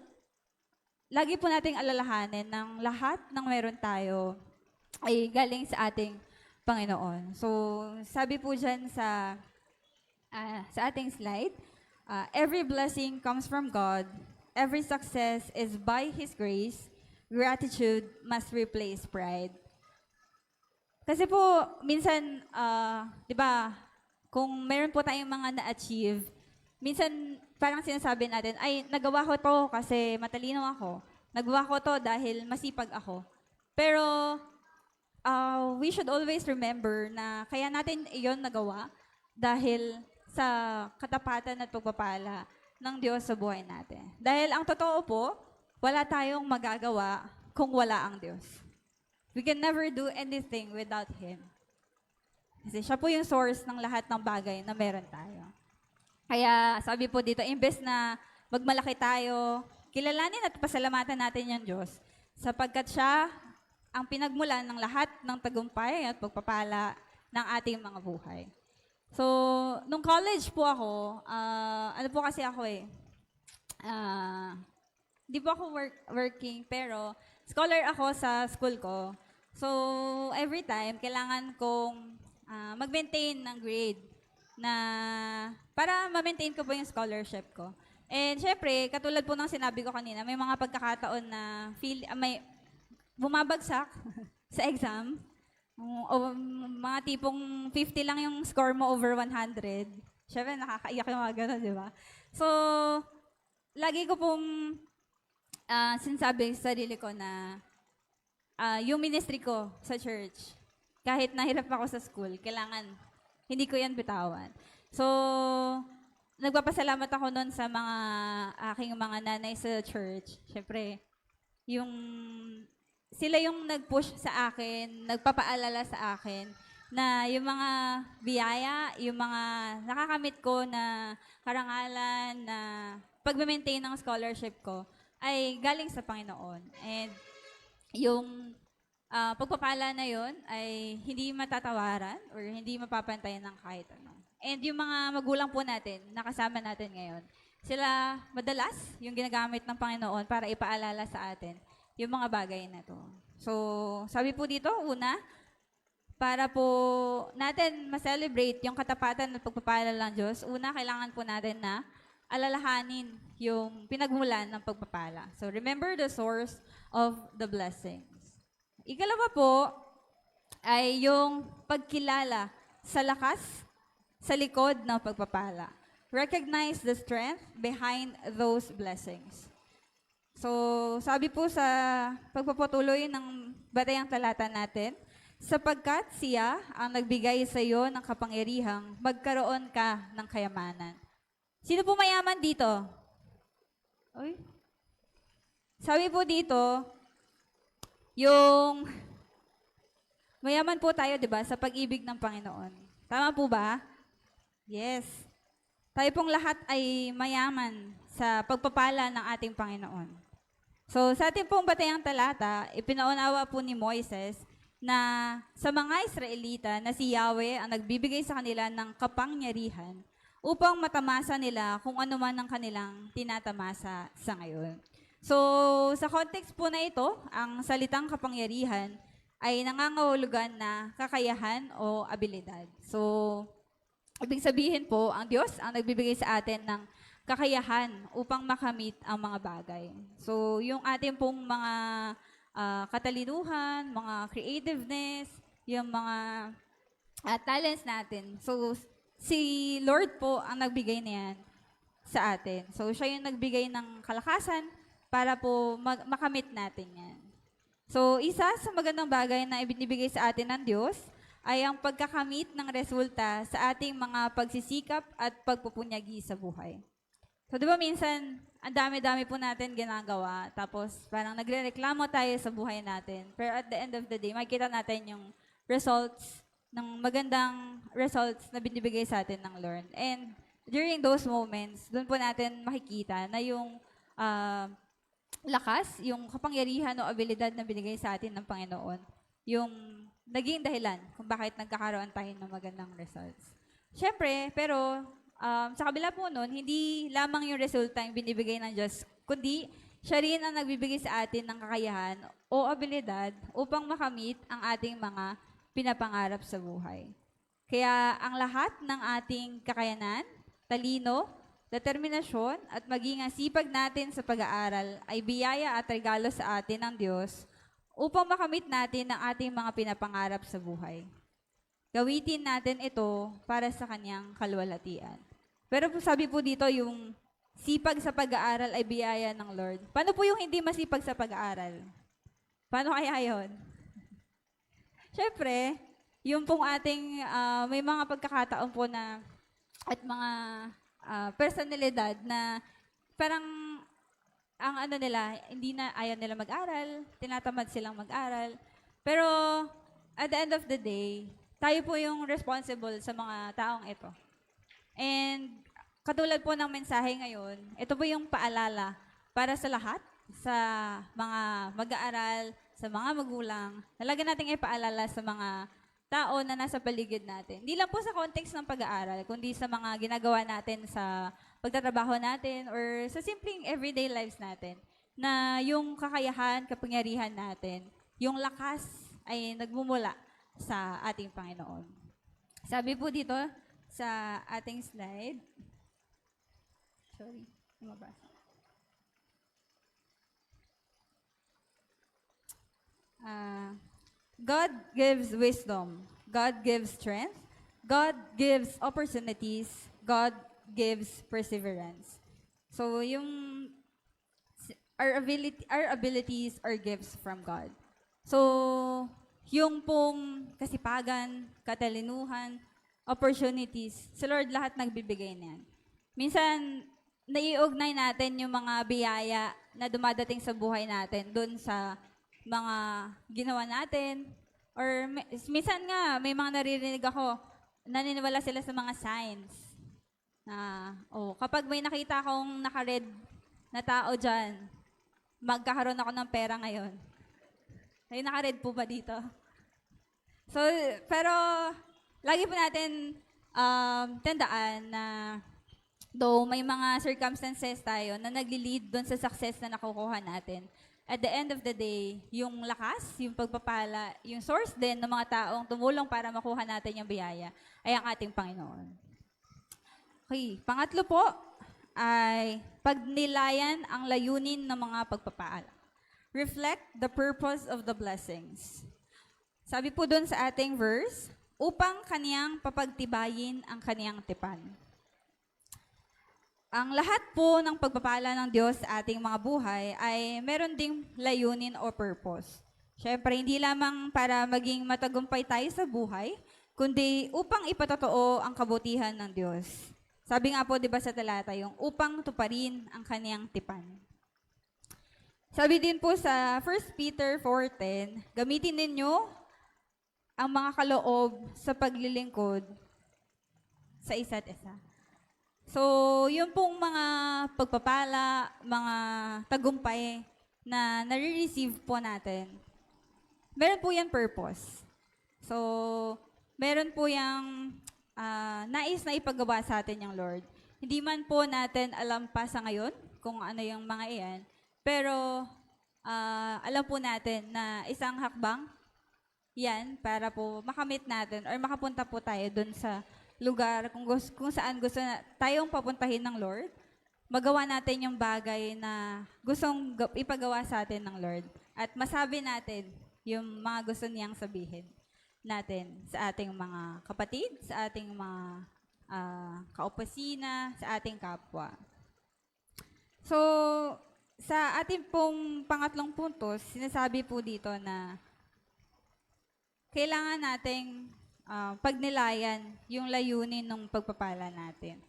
lagi po nating alalahanin ng lahat ng meron tayo ay galing sa ating Panginoon. So, sabi po dyan sa ating slide, every blessing comes from God, every success is by His grace, gratitude must replace pride. Kasi po, minsan, di ba, kung meron po tayong mga na-achieve, minsan parang sinasabi natin, ay, nagawa ko to kasi matalino ako. Nagawa ko to dahil masipag ako. Pero, we should always remember na kaya natin iyon nagawa dahil sa katapatan at pagpapala ng Diyos sa buhay natin. Dahil ang totoo po, wala tayong magagawa kung wala ang Diyos. We can never do anything without Him. Kasi siya po yung source ng lahat ng bagay na meron tayo. Kaya sabi po dito, imbes na magmalaki tayo, kilalanin at pasalamatan natin yung Diyos sapagkat siya ang pinagmulan ng lahat ng tagumpay at pagpapala ng ating mga buhay. So, nung college po ako, ano po kasi ako di po ako working, pero scholar ako sa school ko. So, every time, kailangan kong mag-maintain ng grade na para ma-maintain ko po yung scholarship ko. And syempre, katulad po ng sinabi ko kanina, may mga pagkakataon na may bumabagsak sa exam. O mga tipong 50 lang yung score mo over 100. Syempre, nakakaiyak yung mga ganun, di ba? So, lagi ko pong sinasabi sa sarili ko na yung ministry ko sa church, kahit nahirap ako sa school, kailangan, hindi ko yan bitawan. So, nagpapasalamat ako noon sa mga aking mga nanay sa church. Syempre, sila yung nag-push sa akin, nagpapaalala sa akin na yung mga biyaya, yung mga nakakamit ko na karangalan, na pag-maintain ng scholarship ko ay galing sa Panginoon. And yung pagpapala na yon ay hindi matatawaran or hindi mapapantayan ng kahit ano. And yung mga magulang po natin, nakasama natin ngayon, sila madalas yung ginagamit ng Panginoon para ipaalala sa atin yung mga bagay na to. So, sabi po dito, una, para po natin ma-celebrate yung katapatan at pagpapala ng Diyos, una, kailangan po natin na alalahanin yung pinagmulan ng pagpapala. So, remember the source of the blessings. Ikalawa po ay yung pagkilala sa lakas sa likod ng pagpapala. Recognize the strength behind those blessings. So, sabi po sa pagpapatuloy ng batayang talata natin, sapagkat siya ang nagbigay sa iyo ng kapangyarihang magkaroon ka ng kayamanan. Sino po mayaman dito? Oy. Sabi po dito, yung mayaman po tayo, di ba, sa pag-ibig ng Panginoon. Tama po ba? Yes. Tayo pong lahat ay mayaman sa pagpapala ng ating Panginoon. So, sa ating pong batayang talata, ipinaunawa po ni Moises na sa mga Israelita na si Yahweh ang nagbibigay sa kanila ng kapangyarihan upang matamasa nila kung ano man ang kanilang tinatamasa sa ngayon. So, sa context po na ito, ang salitang kapangyarihan ay nangangahulugan na kakayahan o abilidad. So, ibig sabihin po, ang Diyos ang nagbibigay sa atin ng kakayahan upang makamit ang mga bagay. So, yung ating pong mga katalinuhan, mga creativeness, yung mga talents natin. So, si Lord po ang nagbigay niyan sa atin. So, siya yung nagbigay ng kalakasan para po makamit natin yan. So, isa sa magandang bagay na ibinibigay sa atin ng Diyos ay ang pagkakamit ng resulta sa ating mga pagsisikap at pagpupunyagi sa buhay. So, di ba minsan, ang dami-dami po natin ginagawa, tapos parang nagre-reklamo tayo sa buhay natin. Pero at the end of the day, makikita natin yung results ng magandang results na binibigay sa atin ng Lord. And during those moments, doon po natin makikita na yung lakas, yung kapangyarihan o abilidad na binigay sa atin ng Panginoon, yung naging dahilan kung bakit nagkakaroon tayo ng magandang results. Siyempre, pero sa kabila po nun, hindi lamang yung resulta yung binibigay ng Diyos, kundi siya rin ang nagbibigay sa atin ng kakayahan o abilidad upang makamit ang ating mga pinapangarap sa buhay. Kaya ang lahat ng ating kakayanan, talino, determinasyon at maging ang sipag natin sa pag-aaral ay biyaya at regalo sa atin ng Diyos upang makamit natin ang ating mga pinapangarap sa buhay. Gawitin natin ito para sa kanyang kalwalhatian. Pero po sabi po dito, yung sipag sa pag-aaral ay biyaya ng Lord. Paano po yung hindi masipag sa pag-aaral? Paano kaya yun? Siyempre, yung pong ating may mga pagkakataon po na at mga personalidad na parang ang ano nila, hindi na ayaw nila mag-aral, tinatamad silang mag-aral. Pero at the end of the day, tayo po yung responsible sa mga taong ito. And katulad po ng mensahe ngayon, ito po yung paalala para sa lahat, sa mga mag-aaral, sa mga magulang. Talaga nating ipaalala sa mga tao na nasa paligid natin. Hindi lang po sa context ng pag-aaral, kundi sa mga ginagawa natin sa pagtatrabaho natin or sa simpleng everyday lives natin, na yung kakayahan, kapangyarihan natin, yung lakas ay nagmumula sa ating Panginoon. Sabi po dito sa ating slide, sorry, lumabas. God gives wisdom. God gives strength. God gives opportunities. God gives perseverance. So, our abilities are gifts from God. So, yung pong kasipagan, katalinuhan, opportunities, sa Lord lahat nagbibigay niyan. Minsan, naiugnay natin yung mga biyaya na dumadating sa buhay natin doon sa mga ginawa natin. Or minsan nga, may mga naririnig ako, naniniwala sila sa mga signs. Na, kapag may nakita akong naka-red na tao dyan, magkakaroon ako ng pera ngayon. Ay, naka-red po ba dito? So, pero, lagi po natin tandaan na though may mga circumstances tayo na nagli-lead doon sa success na nakukuha natin, at the end of the day, yung lakas, yung pagpapala, yung source din ng mga taong tumulong para makuha natin yung biyaya ay ang ating Panginoon. Okay, pangatlo po ay pagnilayan ang layunin ng mga pagpapala. Reflect the purpose of the blessings. Sabi po doon sa ating verse, upang kaniyang papagtibayin ang kaniyang tipan. Ang lahat po ng pagpapala ng Diyos sa ating mga buhay ay meron ding layunin o purpose. Siyempre, hindi lamang para maging matagumpay tayo sa buhay, kundi upang ipatotoo ang kabutihan ng Diyos. Sabi nga po, di ba sa talata, yung upang tuparin ang kaniyang tipan. Sabi din po sa 1 Peter 4:10, gamitin ninyo ang mga kaloob sa paglilingkod sa isa't isa. So, yun pong mga pagpapala, mga tagumpay na nare-receive po natin, meron po yan purpose. So, meron po yung nais na ipagawa sa atin yung Lord. Hindi man po natin alam pa sa ngayon kung ano yung mga iyan, pero alam po natin na isang hakbang yan para po makamit natin or makapunta po tayo dun sa lugar kung saan gusto na tayong papuntahin ng Lord, magawa natin yung bagay na gustong ipagawa sa atin ng Lord at masabi natin yung mga gusto niyang sabihin natin sa ating mga kapatid, sa ating mga kaopisina, sa ating kapwa. So, sa ating pong pangatlong punto, sinasabi po dito na kailangan nating pagnilayan yung layunin ng pagpapala natin.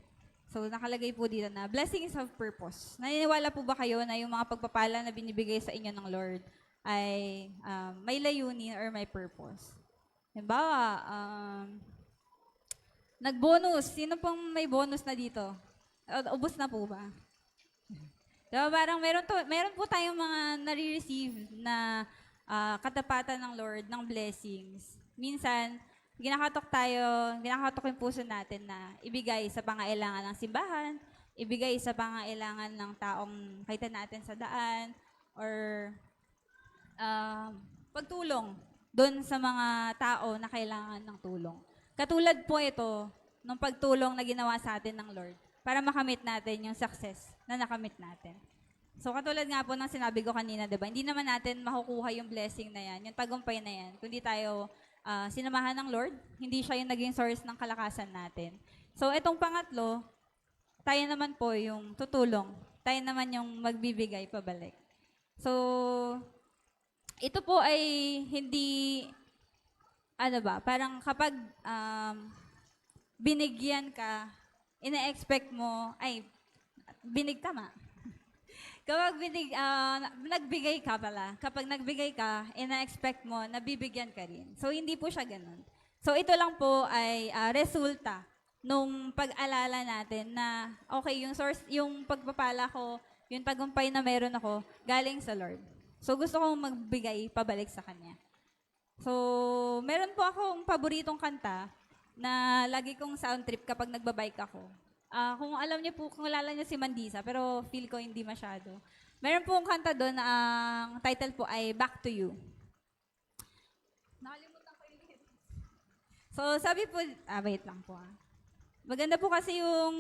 So, nakalagay po dito na blessings of purpose. Naniniwala po ba kayo na yung mga pagpapala na binibigay sa inyo ng Lord ay may layunin or may purpose? Halimbawa, nag-bonus. Sino pong may bonus na dito? Ubus na po ba? Diba, parang meron po tayong mga nare-receive na katapatan ng Lord, ng blessings. Minsan, ginakatok yung puso natin na ibigay sa pangailangan ng simbahan, ibigay sa pangailangan ng taong kita natin sa daan, or pagtulong doon sa mga tao na kailangan ng tulong. Katulad po ito, ng pagtulong na ginawa sa atin ng Lord para makamit natin yung success na nakamit natin. So katulad nga po ng sinabi ko kanina, diba? Hindi naman natin makukuha yung blessing na yan, yung tagumpay na yan, kundi tayo sinamahan ng Lord, hindi siya yung naging source ng kalakasan natin. So itong pangatlo, tayo naman po yung tutulong. Tayo naman yung magbibigay pabalik. So, ito po ay hindi, parang kapag binigyan ka, ina-expect mo, tama. Kapag nagbigay ka pala, kapag nagbigay ka, ina-expect mo na bibigyan ka rin. So, hindi po siya ganun. So, ito lang po ay resulta nung pag-alala natin na, okay, yung source, yung pagpapala ko, yung tagumpay na meron ako, galing sa Lord. So, gusto kong magbigay pabalik sa Kanya. So, meron po akong paboritong kanta na lagi kong sound trip kapag nagbabike ako. Kung alam niyo po, kung alala niyo si Mandisa, pero feel ko hindi masyado. Meron po akong kanta doon na ang title po ay Back to You. Nakalimutan ko yung lyrics. So, sabi po, wait lang po. Maganda po kasi yung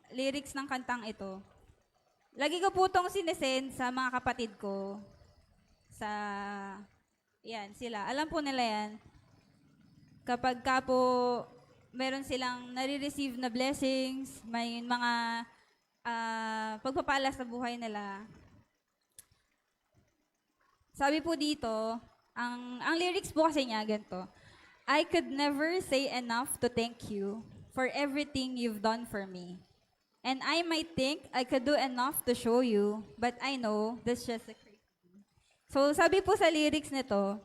lyrics ng kantang ito. Lagi ko po itong sinesend sa mga kapatid ko. Yan, sila. Alam po nila yan. Kapag ka po meron silang nare-receive na blessings, may mga pagpapala sa buhay nila. Sabi po dito, ang lyrics po kasi niya, ganito. I could never say enough to thank you for everything you've done for me. And I might think I could do enough to show you, but I know that's just a crazy. So, sabi po sa lyrics nito,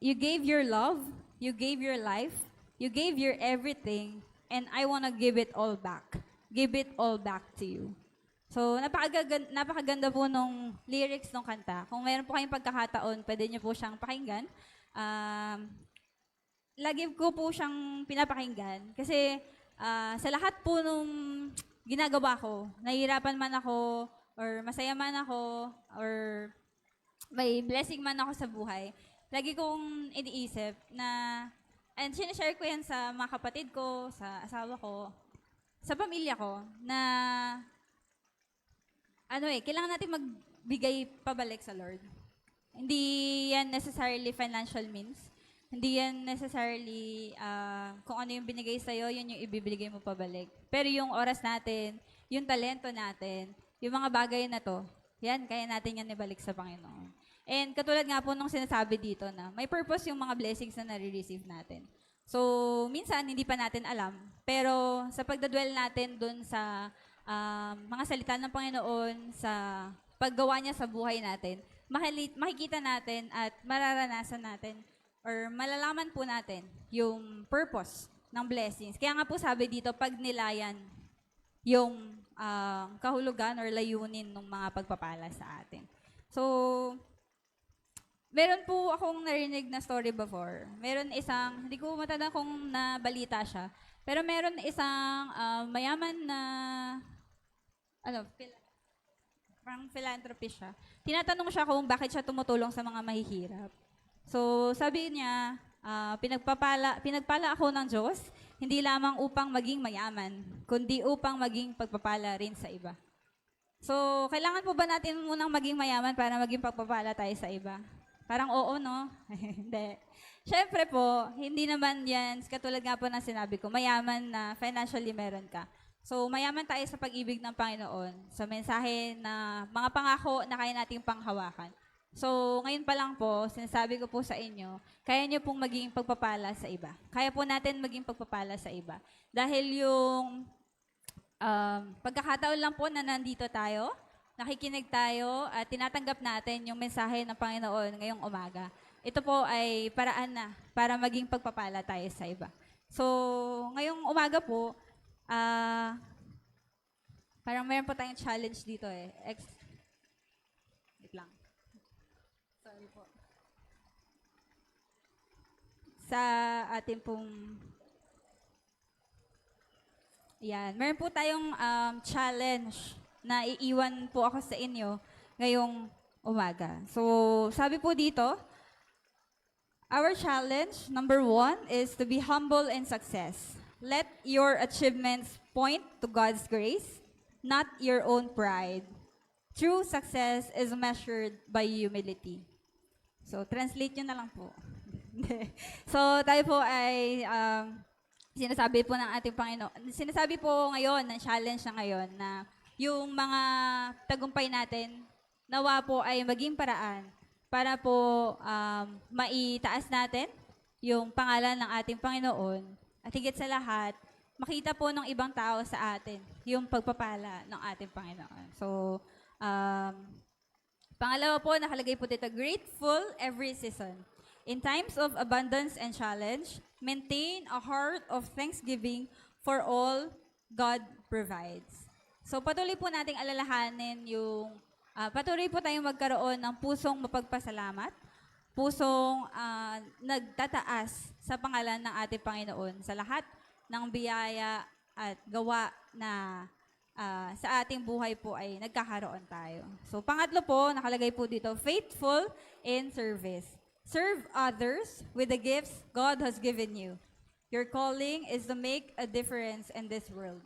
you gave your love, you gave your life, you gave your everything, and I wanna give it all back. Give it all back to you. So, napakaganda po nung lyrics ng kanta. Kung meron po kayong pagkakataon, pwede niyo po siyang pakinggan. Lagi ko po siyang pinapakinggan kasi sa lahat po nung ginagawa ko, nahihirapan man ako, or masaya man ako, or may blessing man ako sa buhay, lagi kong iniisip na, and sinashare ko yan sa mga kapatid ko, sa asawa ko, sa pamilya ko, na kailangan natin magbigay pabalik sa Lord. Hindi yan necessarily financial means. Hindi yan necessarily kung ano yung binigay sa'yo, yun yung ibibigay mo pabalik. Pero yung oras natin, yung talento natin, yung mga bagay na to, yan, kaya natin yan ibalik sa Panginoon. And katulad nga po nung sinasabi dito na may purpose yung mga blessings na nare-receive natin. So, minsan hindi pa natin alam. Pero sa pagdadwell natin dun sa mga salita ng Panginoon, sa paggawa niya sa buhay natin, makikita natin at mararanasan natin or malalaman po natin yung purpose ng blessings. Kaya nga po sabi dito, pag nilayan yung kahulugan or layunin ng mga pagpapala sa atin. So, meron po akong narinig na story before. Meron isang, hindi ko matanda kung nabalita siya, pero meron isang mayaman na, parang philanthropist siya. Tinatanong siya kung bakit siya tumutulong sa mga mahihirap. So, sabi niya, pinagpala ako ng Diyos, hindi lamang upang maging mayaman, kundi upang maging pagpapala rin sa iba. So, kailangan po ba natin munang maging mayaman para maging pagpapala tayo sa iba? Parang oo, no? Hindi. Siyempre po, hindi naman yan, katulad nga po ng sinabi ko, mayaman na financially meron ka. So, mayaman tayo sa pag-ibig ng Panginoon, sa mensahe na mga pangako na kaya nating panghawakan. So, ngayon pa lang po, sinasabi ko po sa inyo, kaya nyo pong maging pagpapala sa iba. Kaya po natin maging pagpapala sa iba. Dahil yung pagkakataon lang po na nandito tayo, nakikinig tayo at tinatanggap natin yung mensahe ng Panginoon ngayong umaga. ito po ay paraan na para maging pagpapala tayo sa iba. So, ngayong umaga po, parang mayroon po tayong challenge dito eh. Wait lang. Sorry po. Sa ating pong yan. Meron po tayong challenge na iiwan po ako sa inyo ngayong umaga. So, sabi po dito, our challenge, number 1, is to be humble in success. Let your achievements point to God's grace, not your own pride. True success is measured by humility. So, translate nyo na lang po. So, tayo po ay sinasabi po ng ating Panginoon, sinasabi po ngayon, ng challenge na ngayon, na yung mga tagumpay natin, nawa po ay maging paraan para po maitaas natin yung pangalan ng ating Panginoon at higit sa lahat, makita po ng ibang tao sa atin yung pagpapala ng ating Panginoon. So, pangalawa po, nakalagay po dito, grateful every season. In times of abundance and challenge, maintain a heart of thanksgiving for all God provides. So patuloy po nating alalahanin yung, patuloy po tayong magkaroon ng pusong mapagpasalamat, pusong nagtataas sa pangalan ng ating Panginoon sa lahat ng biyaya at gawa na sa ating buhay po ay nagkakaroon tayo. So pangatlo po, nakalagay po dito, faithful in service. Serve others with the gifts God has given you. Your calling is to make a difference in this world.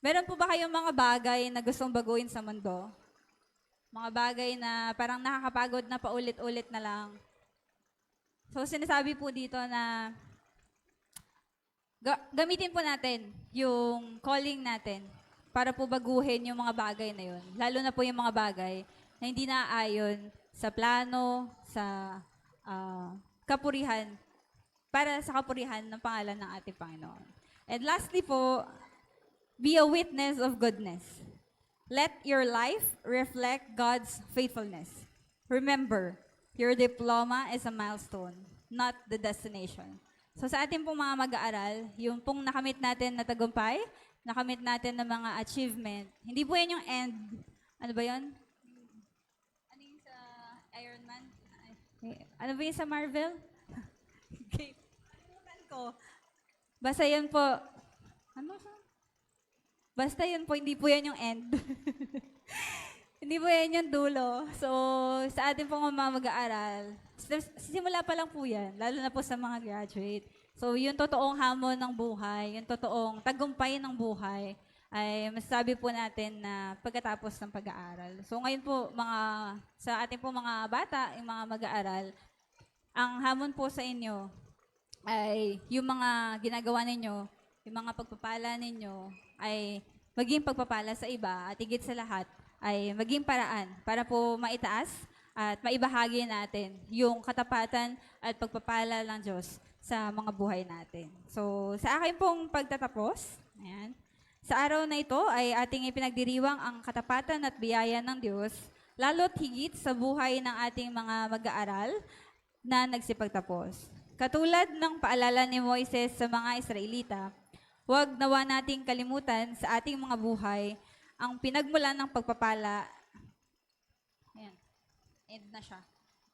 Meron po ba kayong mga bagay na gustong baguhin sa mundo? Mga bagay na parang nakakapagod na paulit-ulit na lang. So sinasabi po dito na gamitin po natin yung calling natin para po baguhin yung mga bagay na yun. Lalo na po yung mga bagay na hindi naaayon sa plano, sa kapurihan, para sa kapurihan ng pangalan ng ating Panginoon. And lastly po, be a witness of goodness. Let your life reflect God's faithfulness. Remember, your diploma is a milestone, not the destination. So sa ating pong mga mag-aaral, yung pong nakamit natin na tagumpay, nakamit natin na mga achievement, hindi po yan yung end. Ano ba yun? Ano yung sa Iron Man? Ano ba yung sa Marvel? Okay. Ano ko? Basta yun po. Ano siya? Basta yun po, hindi po yan yung end. Hindi po yan yung dulo. So, sa ating pong mga mag-aaral, simula pa lang po yan, lalo na po sa mga graduate. So, yung totoong hamon ng buhay, yung totoong tagumpay ng buhay, ay masasabi po natin na pagkatapos ng pag-aaral. So, ngayon po, sa ating po mga bata, yung mga mag-aaral, ang hamon po sa inyo ay yung mga ginagawa ninyo, yung mga pagpapala ninyo, ay maging pagpapala sa iba at higit sa lahat, ay maging paraan para po maitaas at maibahagi natin yung katapatan at pagpapala ng Diyos sa mga buhay natin. So, sa akin pong pagtatapos, ayan, sa araw na ito ay ating ipinagdiriwang ang katapatan at biyaya ng Diyos, lalo't higit sa buhay ng ating mga mag-aaral na nagsipagtapos. Katulad ng paalala ni Moises sa mga Israelita, huwag nawa nating kalimutan sa ating mga buhay ang pinagmulan ng pagpapala, ayan, end na siya,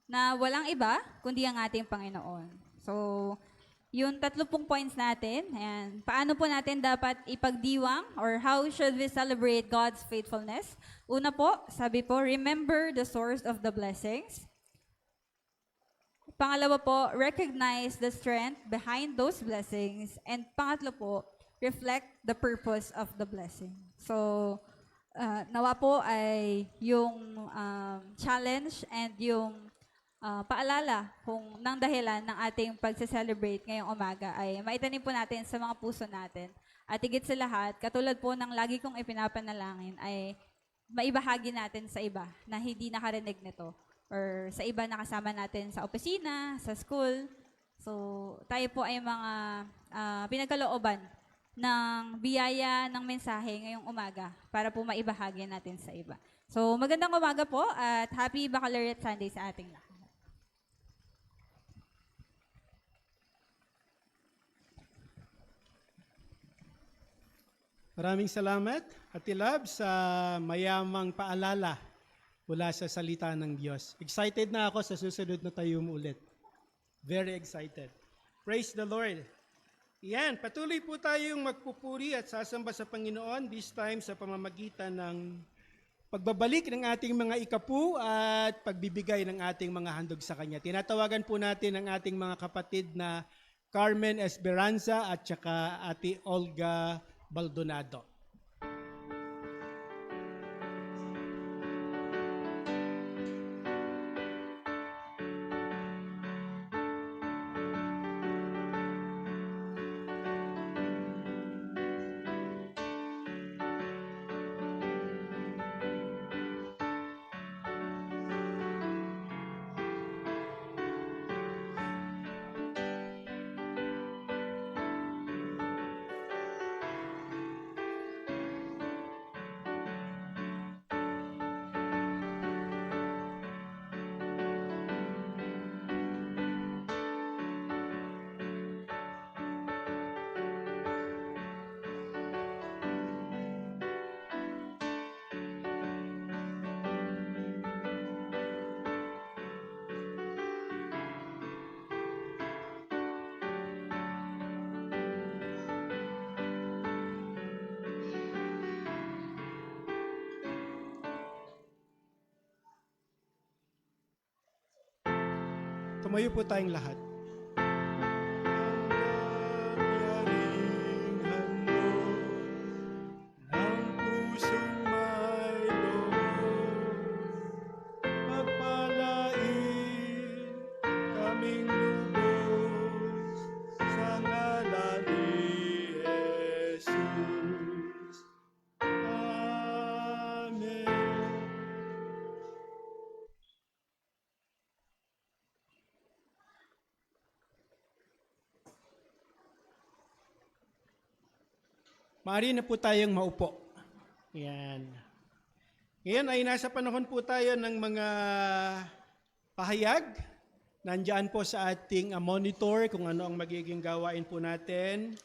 na walang iba kundi ang ating Panginoon. So, yung 30 points natin, ayan, paano po natin dapat ipagdiwang or how should we celebrate God's faithfulness? Una po, sabi po, remember the source of the blessings. Pangalawa po, recognize the strength behind those blessings. And pangatlo po, reflect the purpose of the blessing. So, nawa po ay yung challenge and yung paalala kung nang dahilan ng ating pagse-celebrate ngayong umaga ay maitanim po natin sa mga puso natin. At higit sa lahat, katulad po ng lagi kong ipinapanalangin ay maibahagi natin sa iba na hindi nakarinig nito or sa iba na kasama natin sa opisina, sa school. So, tayo po ay mga pinagkalooban ng biyaya ng mensahe ngayong umaga para po maibahagi natin sa iba. So, magandang umaga po at happy Baccalaureate Sunday sa ating lahat. Maraming salamat, Ate Lab, sa mayamang paalala mula sa salita ng Diyos. Excited na ako sa susunod na tayo ulit. Very excited. Praise the Lord. Yan, patuloy po tayong magpupuri at sasamba sa Panginoon, this time sa pamamagitan ng pagbabalik ng ating mga ikapu at pagbibigay ng ating mga handog sa Kanya. Tinatawagan po natin ang ating mga kapatid na Carmen Esperanza at saka Ate Olga Baldonado. Tumayo po tayong lahat. Maaari na po tayong maupo. Yan. Ngayon ay nasa panahon po tayo ng mga pahayag. Nandiyan po sa ating monitor kung ano ang magiging gawain po natin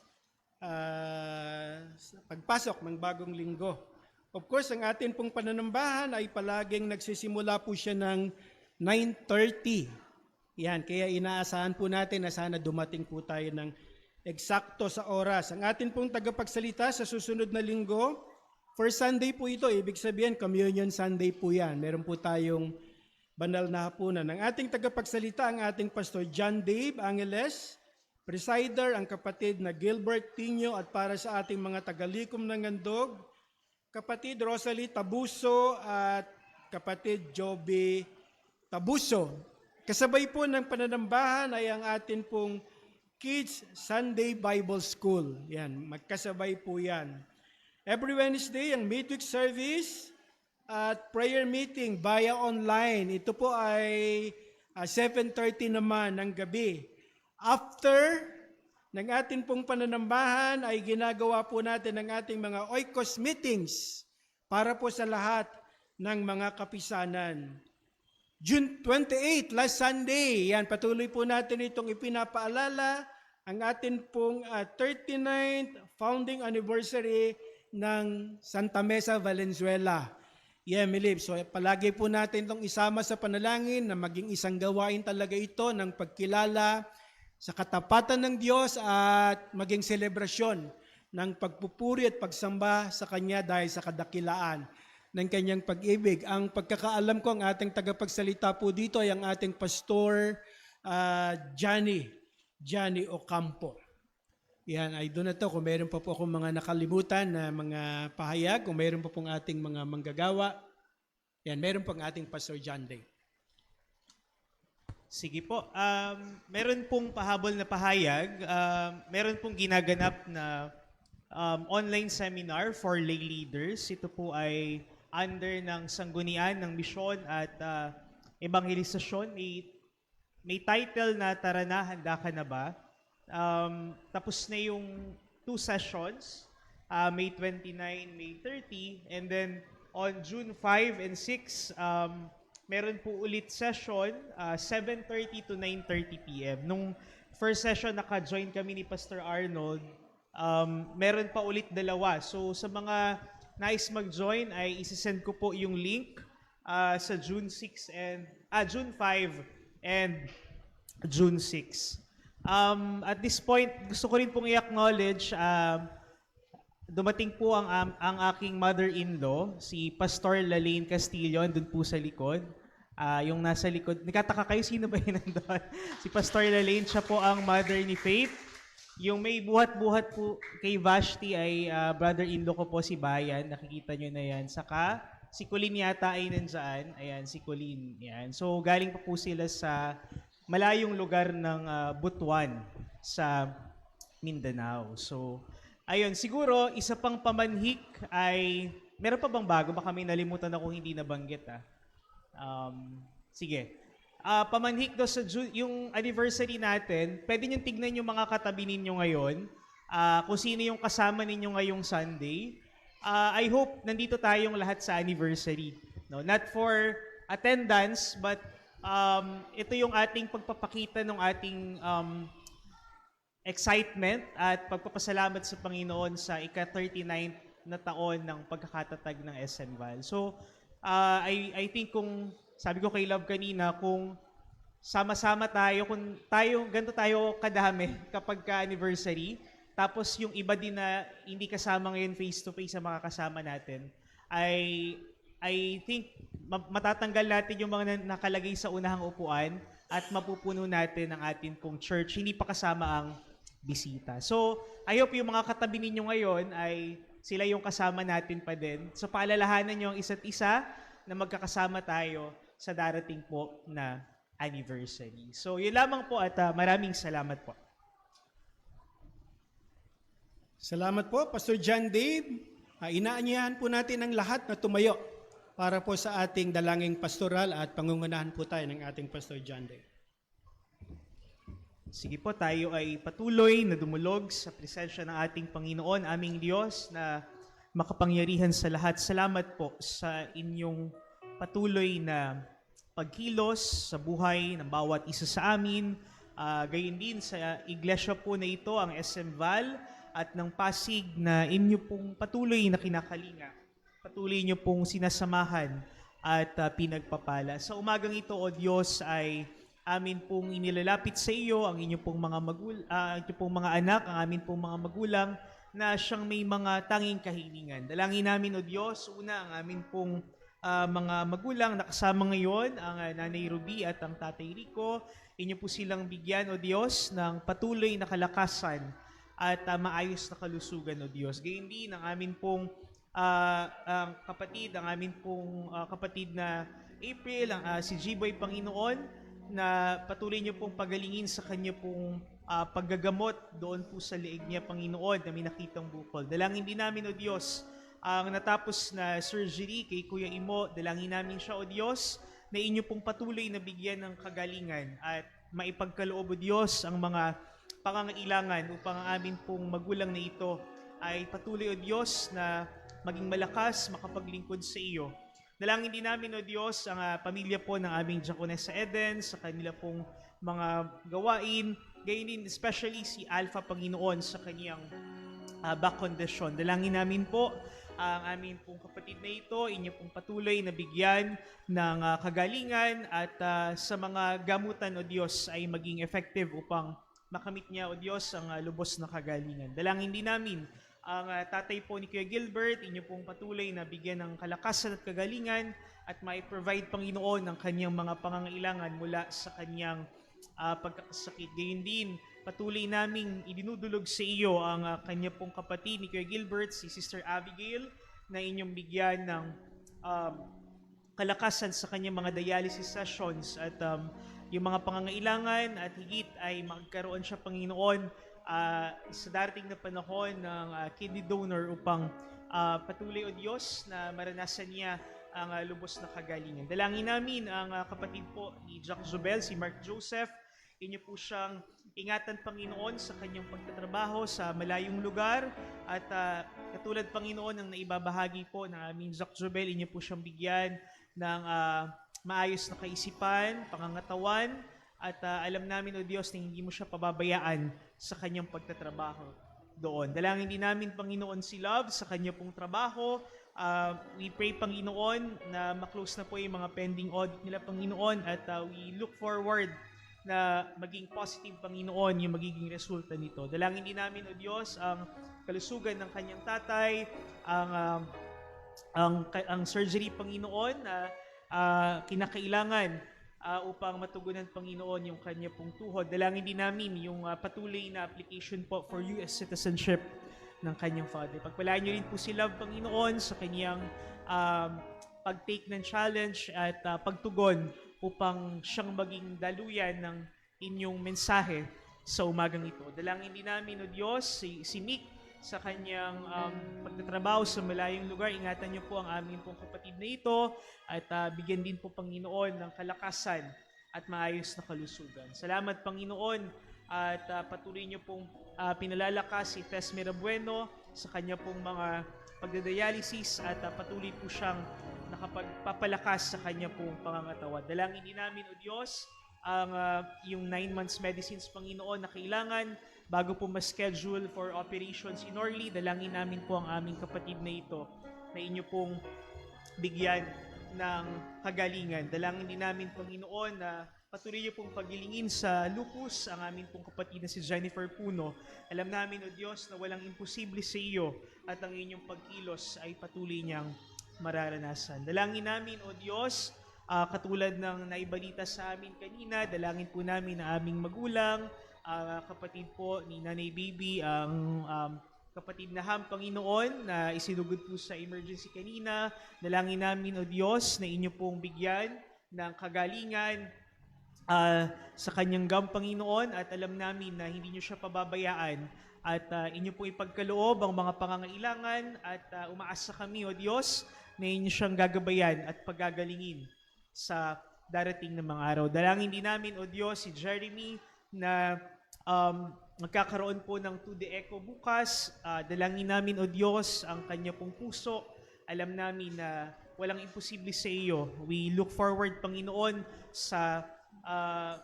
sa pagpasok ng bagong linggo. Of course, ang atin pong pananambahan ay palaging nagsisimula po siya ng 9:30. Yan, kaya inaasahan po natin na sana dumating po tayo ng eksakto sa oras. Ang atin pong tagapagsalita sa susunod na linggo, first Sunday po ito, ibig sabihin Communion Sunday po yan. Meron po tayong banal na hapunan. Ang ating tagapagsalita, ang ating Pastor John Dave Angeles, presider, ang kapatid na Gilbert Tinio, at para sa ating mga tagalikom ng handog, kapatid Rosalie Tabuso at kapatid Joby Tabuso. Kasabay po ng pananambahan ay ang atin pong Kids Sunday Bible School. Yan, magkasabay po yan. Every Wednesday, ang midweek service at prayer meeting via online. Ito po ay 7:30 naman ng gabi. After ng atin pong pananambahan ay ginagawa po natin ang ating mga oikos meetings para po sa lahat ng mga kapisanan. June 28, last Sunday, yan, patuloy po natin itong ipinapaalala, ang atin pong 39th founding anniversary ng Santa Mesa Valenzuela. Yeah, Milip, so palagi po natin itong isama sa panalangin na maging isang gawain talaga ito ng pagkilala sa katapatan ng Diyos at maging selebrasyon ng pagpupuri at pagsamba sa Kanya dahil sa kadakilaan ng Kanyang pag-ibig. Ang pagkakaalam ko, ang ating tagapagsalita po dito ay ang ating pastor Johnny Ocampo. Yan, ay doon na to. Kung meron pa po akong mga nakalimutan na mga pahayag, kung meron pa pong ating mga manggagawa, yan, meron pong ating Pastor John Day. Sige po. Meron pong pahabol na pahayag. Meron pong ginaganap na online seminar for lay leaders. Ito po ay under ng Sanggunian ng Misyon at Evangelisasyon. May title na Tara na, handa ka na ba? Tapos na yung 2 sessions, May 29, May 30, and then on June 5 and 6, meron po ulit session, 7:30 to 9:30 p.m. Nung first session, naka-join kami ni Pastor Arnold. meron pa ulit dalawa. So sa mga nais mag-join ay isesend ko po yung link sa June 6 and June 5 and June 6. At this point, gusto ko rin pong i-acknowledge dumating po ang aking mother-in-law, si Pastor Lalaine Castillo, andun po sa likod. Yung nasa likod, nakataka kayo, sino ba yun nandun? Si Pastor Lalaine, siya po ang mother ni Faith. Yung may buhat-buhat po kay Vashti ay brother-in-law ko po si Bayan, nakikita nyo na yan. Saka si Colleen yata ay nandyan, ayan, si Colleen. Yan. So galing pa po sila sa malayong lugar ng Butuan sa Mindanao. So, ayun, siguro, isa pang pamanhik ay, meron pa bang bago? Baka may nalimutan ako hindi nabanggit. Sige. Pamanhik daw sa yung anniversary natin, pwede nyo tignan yung mga katabi ninyo ngayon, kung sino yung kasama ninyo ngayong Sunday. I hope nandito tayong lahat sa anniversary. No? Not for attendance, but ito yung ating pagpapakita ng ating excitement at pagpapasalamat sa Panginoon sa ika-39 na taon ng pagkakatatag ng SM Val. So, I think kung, sabi ko kay Love kanina, kung sama-sama tayo, kung ganito tayo kadami kapag ka-anniversary, tapos yung iba din na hindi kasama ngayon face-to-face sa mga kasama natin, I think matatanggal natin yung mga nakalagay sa unahang upuan at mapupuno natin ang atin pong church, hindi pa kasama ang bisita. So, I hope yung mga katabi ninyo ngayon ay sila yung kasama natin pa din. So, paalalahanan nyo ang isa't isa na magkakasama tayo sa darating po na anniversary. So, yun lamang po at maraming salamat po. Salamat po, Pastor John Dave. Inaanyahan po natin ang lahat na tumayo para po sa ating dalangin pastoral at pangungunahan po tayo ng ating Pastor John Dave. Sige po, tayo ay patuloy na dumulog sa presensya ng ating Panginoon, aming Diyos na makapangyarihan sa lahat. Salamat po sa inyong patuloy na pagkilos sa buhay ng bawat isa sa amin. Gayon din sa iglesia po na ito, ang SM Val at ng Pasig na inyo pong patuloy na kinakalinga. Patuloy nyo pong sinasamahan at pinagpapala. Sa umagang ito, O Diyos, ay amin pong inilalapit sa iyo ang inyong pong mga inyong pong mga anak, ang amin pong mga magulang na siyang may mga tanging kahilingan. Dalangin namin, O Diyos, una ang amin pong mga magulang na kasama ngayon, ang Nanay Ruby at ang Tatay Rico. Inyo po silang bigyan, O Diyos, ng patuloy na kalakasan at maayos na kalusugan, O Diyos. Gayon din ang amin pong ang amin pong kapatid na April, si G-Boy Panginoon, na patuloy niyo pong pagalingin sa kanya pong paggagamot doon po sa liig niya, Panginoon, na may nakitang bukol. Dalangin din namin, O Diyos, ang natapos na surgery kay Kuya Imo, dalangin namin siya, O Diyos, na inyo pong patuloy na bigyan ng kagalingan at maipagkaloob, O Diyos, ang mga pangangailangan upang ang amin pong magulang na ito ay patuloy, O Diyos, na maging malakas, makapaglingkod sa iyo. Dalangin din namin, O Diyos, ang pamilya po ng aming Diakonessa Eden sa kanila pong mga gawain. Gayon din, especially si Alpha, Panginoon, sa kanyang back condition. Dalangin namin po ang aming pong kapatid na ito, inyo pong patuloy na bigyan ng kagalingan at sa mga gamutan, O Diyos, ay maging effective upang makamit niya, O Diyos, ang lubos na kagalingan. Dalangin din namin ang tatay po ni Kuya Gilbert, inyo pong patuloy na bigyan ng kalakasan at kagalingan at mai-provide, Panginoon, ang kanyang mga pangangailangan mula sa kanyang pagkakasakit. Gayon din, patuloy naming idinudulog sa iyo ang kanya pong kapatid ni Kuya Gilbert, si Sister Abigail, na inyong bigyan ng kalakasan sa kanyang mga dialysis sessions at yung mga pangangailangan at higit ay magkaroon siya, Panginoon, sa darating na panahon ng kidney donor upang patuloy, O Diyos, na maranasan niya ang lubos na kagalingan. Dalangin namin ang kapatid po ni Jack Zubel, si Mark Joseph. Inyo po siyang ingatan, Panginoon, sa kanyang pagtatrabaho sa malayong lugar at katulad, Panginoon, ng naibabahagi po ng aming Jack Zubel, inyo po siyang bigyan ng maayos na kaisipan, pangangatawan, at alam namin, O Diyos, na hindi mo siya pababayaan sa kanyang pagtatrabaho. doon. Dalangin din namin, Panginoon, si Love sa kanya pong trabaho. We pray, Panginoon, na maklose na po yung mga pending audit nila, Panginoon, at we look forward na maging positive, Panginoon, yung magiging resulta nito. Dalangin din namin, O Diyos, ang kalusugan ng kanyang tatay, ang surgery, Panginoon, na kinakailangan upang matugunan, Panginoon, yung kanya pong tuhod. Dalangin din namin yung patuloy na application po for US citizenship ng kanyang father. Pagpalaan niyo rin po si Love, Panginoon, sa kanyang pag-take ng challenge at pagtugon upang siyang maging daluyan ng inyong mensahe sa umagang ito. Dalangin din namin, O Diyos, si Mick sa kanyang pagtatrabaho sa malayong lugar. Ingatan niyo po ang aming pong kapatid na ito at bigyan din po, Panginoon, ng kalakasan at maayos na kalusugan. Salamat, Panginoon, at patuloy niyo pong pinalalakas si Tess Mirabueno sa kanya pong mga pagdadialysis at patuloy po siyang nakapagpapalakas sa kanya pong pangangatawan. Dalangin din namin, O Diyos, ang yung 9 months medicines, Panginoon, na kailangan bago po ma-schedule for operations in Orly. Dalangin namin po ang aming kapatid na ito na inyo pong bigyan ng kagalingan. Dalangin din namin, Panginoon, na patuloy niyo pong pagilingin sa lupus ang aming pong kapatid na si Jennifer Puno. Alam namin, O Diyos, na walang imposible sa iyo at ang inyong pagkilos ay patuloy niyang mararanasan. Dalangin namin, O Diyos, katulad ng naibalita sa amin kanina, dalangin po namin na aming magulang, kapatid po ni Nanay Baby, ang kapatid na Ham, Panginoon, na isinugod po sa emergency kanina. Dalangin namin, O Diyos, na inyo pong bigyan ng kagalingan sa kanyang gam, Panginoon, at alam namin na hindi nyo siya pababayaan at inyo pong ipagkaloob ang mga pangangailangan at umaasa kami, O Diyos, na inyo siyang gagabayan at pagagalingin sa darating na mga araw. Dalangin din namin, O Diyos, si Jeremy na magkakaroon po ng 2D echo bukas. Dalangin namin, O Diyos, ang kanya pong puso. Alam namin na walang imposible sa iyo. We look forward, Panginoon, sa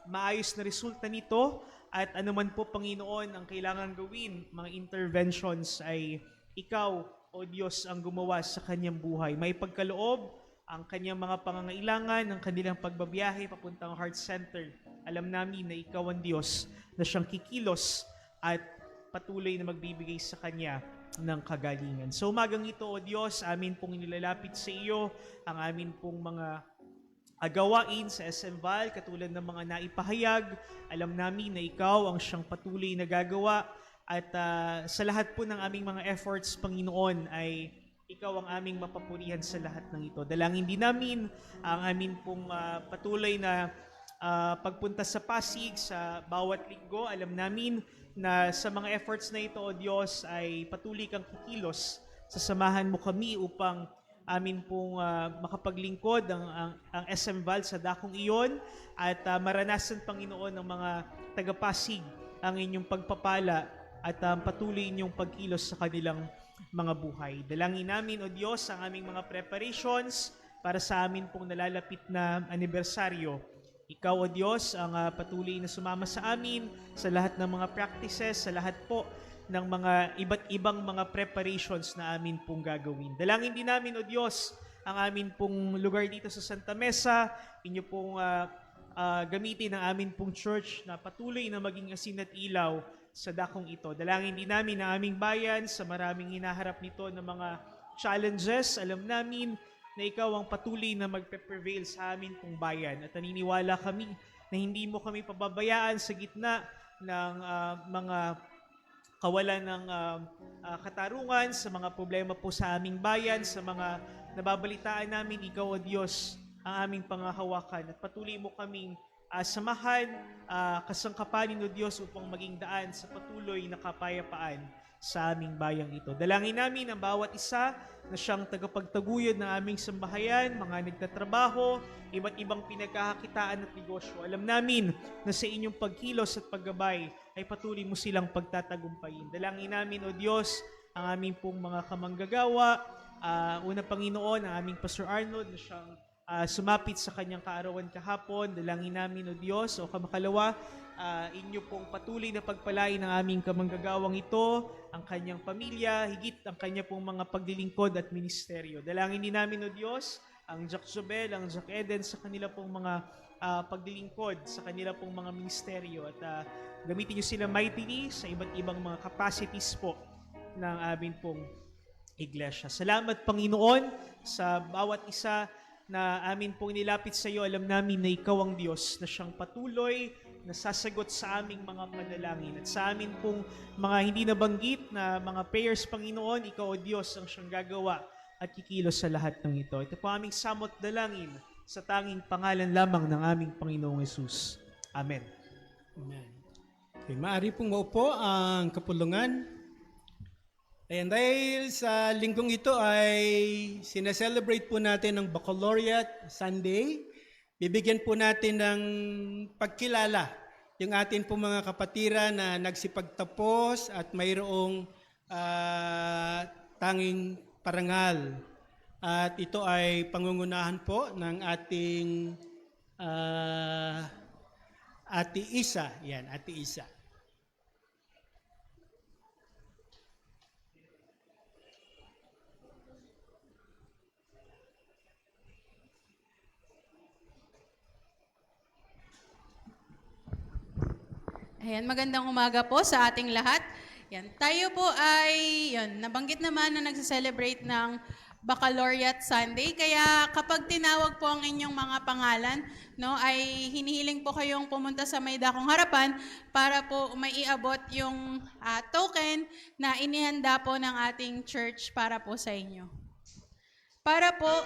maayos na resulta nito at anuman po, Panginoon, ang kailangan gawin, mga interventions ay ikaw, O Diyos, ang gumawa sa kanyang buhay. May pagkaloob ang kanyang mga pangangailangan, ang kanilang pagbabiyahe papuntang heart center. Alam namin na ikaw ang Diyos na siyang kikilos at patuloy na magbibigay sa kanya ng kagalingan. So umagang ito, O Diyos, amin pong inilalapit sa iyo ang amin pong mga gawain sa SM Val, katulad ng mga naipahayag. Alam namin na ikaw ang siyang patuloy na gagawa at sa lahat po ng aming mga efforts, Panginoon, ay ikaw ang aming mapapurihan sa lahat ng ito. Dalangin din namin ang amin pong patuloy na pagpunta sa Pasig sa bawat linggo. Alam namin na sa mga efforts na ito, O Diyos, ay patuloy kang kikilos. Sasamahan mo kami upang amin pong makapaglingkod ang SM Val sa dakong iyon at maranasan, Panginoon, ng mga taga-Pasig ang inyong pagpapala at patuloy inyong pagkilos sa kanilang mga buhay. Dalangin namin, O Diyos, ang aming mga preparations para sa amin pong nalalapit na anibersaryo. Ikaw, O Diyos, ang patuloy na sumama sa amin sa lahat ng mga practices, sa lahat po ng mga iba't ibang mga preparations na amin pong gagawin. Dalangin din namin, O Diyos, ang amin pong lugar dito sa Santa Mesa, inyo pong gamitin ang amin pong church na patuloy na maging asin at ilaw sa dakong ito. Dalangin din namin ang aming bayan sa maraming hinaharap nito ng mga challenges. Alam namin na ikaw ang patuloy na magpe-prevail sa amin pong bayan at naniniwala kami na hindi mo kami pababayaan sa gitna ng mga kawalan ng katarungan, sa mga problema po sa aming bayan, sa mga nababalitaan namin. Ikaw, O Diyos, ang aming pangahawakan at patuloy mo kaming samahan, kasangkapanin, O Diyos, upang maging daan sa patuloy na kapayapaan sa aming bayang ito. Dalangin namin ang bawat isa na siyang tagapagtaguyod ng aming sambahayan, mga nagtatrabaho, iba't ibang pinagkakakitaan at negosyo. Alam namin na sa inyong pagkilos at paggabay ay patuloy mo silang pagtatagumpayin. Dalangin namin, O Diyos, ang aming pong mga kamanggagawa. Una, Panginoon, ang aming Pastor Arnold na siyang sumapit sa kanyang kaarawan kahapon. Dalangin namin, O Diyos, o kamakalawa, inyo pong patuloy na pagpalain ng aming kamanggagawang ito, ang kanyang pamilya, higit ang kanya pong mga paglilingkod at ministeryo. Dalangin din namin, O Diyos, ang Jack Jobel, ang Jack Eden sa kanila pong mga paglilingkod, sa kanila pong mga ministeryo, at gamitin niyo sila mightily sa iba't ibang mga capacities po ng amin pong iglesia. Salamat, Panginoon, sa bawat isa na amin pong nilapit sa iyo. Alam namin na ikaw ang Diyos na siyang patuloy na sasagot sa aming mga panalangin. At sa amin pong mga hindi nabanggit na mga prayers, Panginoon, ikaw o Diyos ang siyang gagawa at kikilos sa lahat ng ito. Ito po aming samot dalangin sa tanging pangalan lamang ng aming Panginoong Yesus. Amen. Amen. Okay, maaari pong maupo ang kapulungan. Ayan, dahil sa linggong ito ay sineselebrate po natin ang Baccalaureate Sunday, bibigyan po natin ng pagkilala yung atin po mga kapatiran na nagsipagtapos at mayroong tanging parangal. At ito ay pangungunahan po ng ating Ate Isa. Yan, Ate Isa. Ayan, magandang umaga po sa ating lahat. Yan, tayo po ay, nabanggit naman na nagse-celebrate ng Baccalaureate Sunday. Kaya kapag tinawag po ang inyong mga pangalan, no, ay hinihiling po kayong pumunta sa may dakong harapan para po maiabot yung token na inihanda po ng ating church para po sa inyo. Para po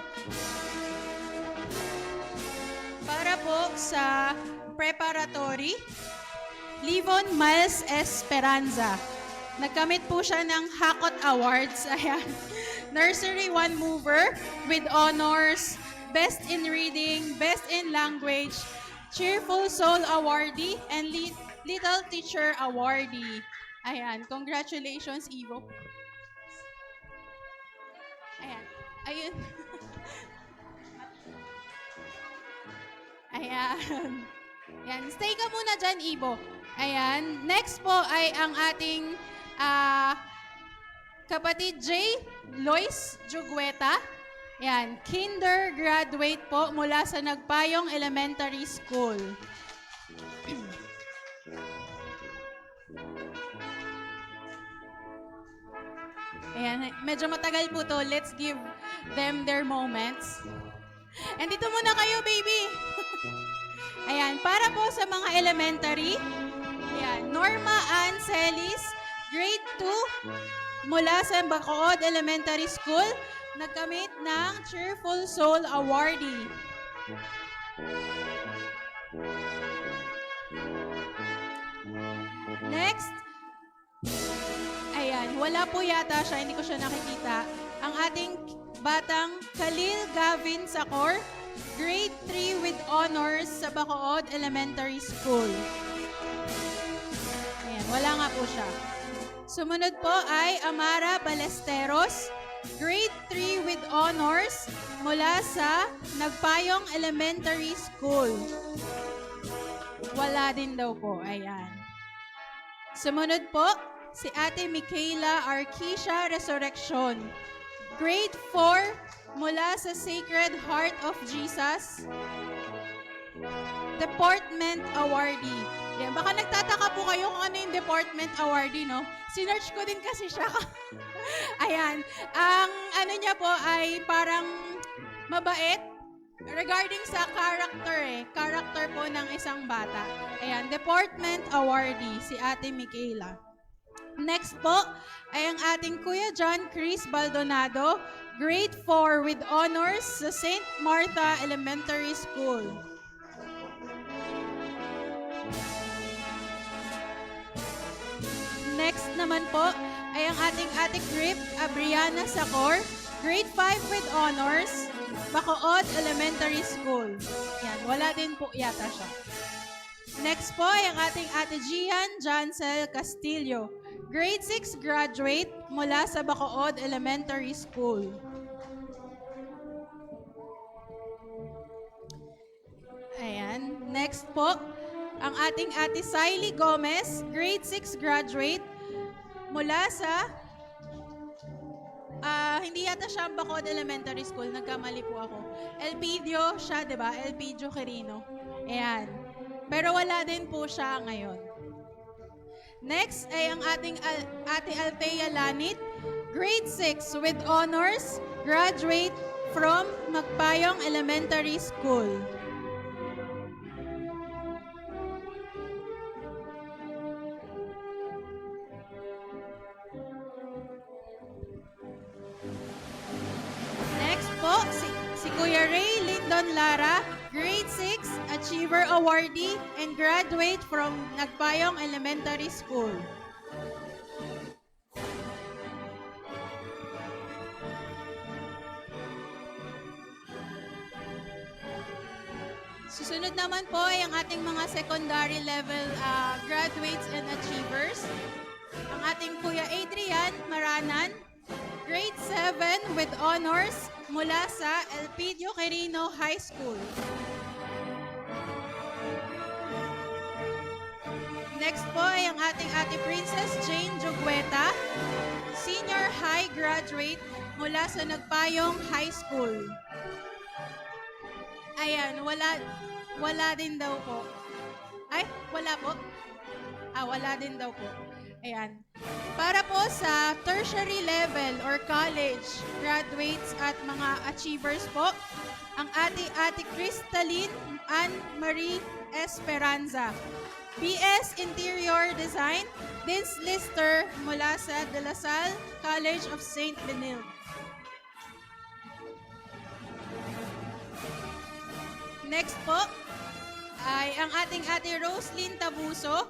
sa preparatory, Livon Miles Esperanza. Nagkamit po siya ng Hakot Awards. Ayan. Nursery 1 Mover with honors, Best in Reading, Best in Language, Cheerful Soul Awardee, and Little Teacher Awardee. Ayan. Congratulations, Ivo. Ayan. Ayun. Ayan. Ayan. Stay ka muna dyan, Ivo. Ayan. Next po ay ang ating kapatid J. Lois Jugueta. Ayan. Kinder graduate po mula sa Nagpayong Elementary School. Ayan. Medyo matagal po to. Let's give them their moments. And dito muna kayo, baby. Ayan. Para po sa mga elementary, ayan, Norma Ann Celis, grade 2, mula sa Bacood Elementary School, nagkamit ng Cheerful Soul Awardee. Next, ayan, wala po yata siya, hindi ko siya nakikita. Ang ating batang Khalil Gavin Sacor, grade 3 with honors sa Bacood Elementary School. Ayan, wala nga po siya. Sumunod po ay Amara Balesteros, grade 3 with honors mula sa Nagpayong Elementary School. Wala din daw po, ayan. Sumunod po, si Ate Michaela Arquisha Resurrection, grade 4 mula sa Sacred Heart of Jesus, Department Awardee. Yan, baka nagtataka po kayo kung ano yung Department Awardee, no? Sinearch ko din kasi siya. Ayan, ang ano niya po ay parang mabait regarding sa character po ng isang bata. Ayan, Department Awardee, si Ate Michaela. Next po ay ang ating Kuya John Chris Baldonado, grade 4 with honors sa St. Martha Elementary School. Next naman po ay ang ating Ate Grip Abriana Sacor, grade 5 with honors, Bacood Elementary School. Yan, wala din po yata siya. Next po ay ang ating Ate Gian Jancel Castillo, grade 6 graduate mula sa Bacood Elementary School. Next po, ang ating Ate Siley Gomez, grade 6 graduate mula sa hindi yata siya ang Bacod Elementary School, nagkamali po ako. Elpidio siya, di ba? Elpidio Quirino. Ayan. Pero wala din po siya ngayon. Next ay ang ating Ate Althea Lanit, grade 6 with honors, graduate from Magpayong Elementary School. Next po, si Kuya Ray Lyndon Lara, grade 6, Achiever Awardee, and graduate from Nagpayong Elementary School. Susunod naman po ay ang ating mga secondary level graduates and achievers. Ang ating Kuya Adrian Maranan, grade 7 with honors mula sa Elpidio Quirino High School. Next po ay ang ating Ate Princess Jane Jogueta, senior high graduate mula sa Nagpayong High School. Ayan, wala din daw po. Ay, wala po. Wala din daw po. Ayan. Para po sa tertiary level or college graduates at mga achievers po, ang Ate Crystalline Ann Marie Esperanza, BS Interior Design, Dean's Lister mula sa De La Salle College of St. Benilde. Next po ay ang ating Ate Roslyn Tabuso,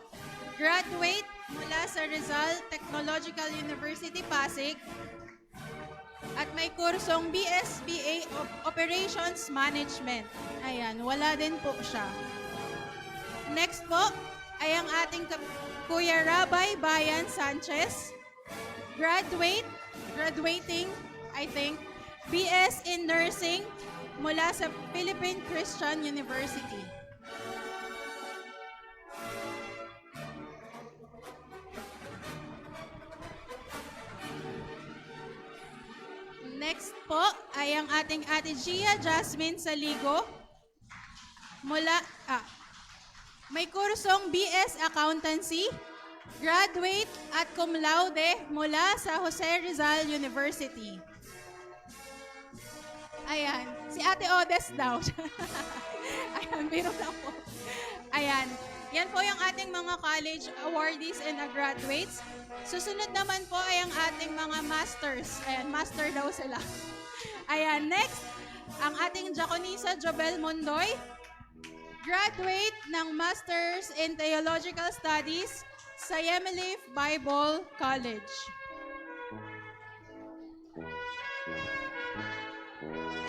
graduate mula sa Rizal Technological University, Pasig, at may kursong BSBA Operations Management. Ayan, wala din po siya. Next po ay ang ating Kuya Rabay Bayan Sanchez, graduating, I think, BS in Nursing mula sa Philippine Christian University. Next po ay ang ating Ate Gia Jasmine Saligo mula may kursong BS Accountancy, graduate at cum laude mula sa Jose Rizal University. Ayan, si Ate Odes daw. Ayan, biro na po. Ayan, yan po yung ating mga college awardees and graduates. Susunod naman po ay ang ating mga masters. Ayan, master daw sila. Ayan, next, ang ating Jaconisa Jobel Mondoy, graduate ng Masters in Theological Studies sa Yemilif Bible College.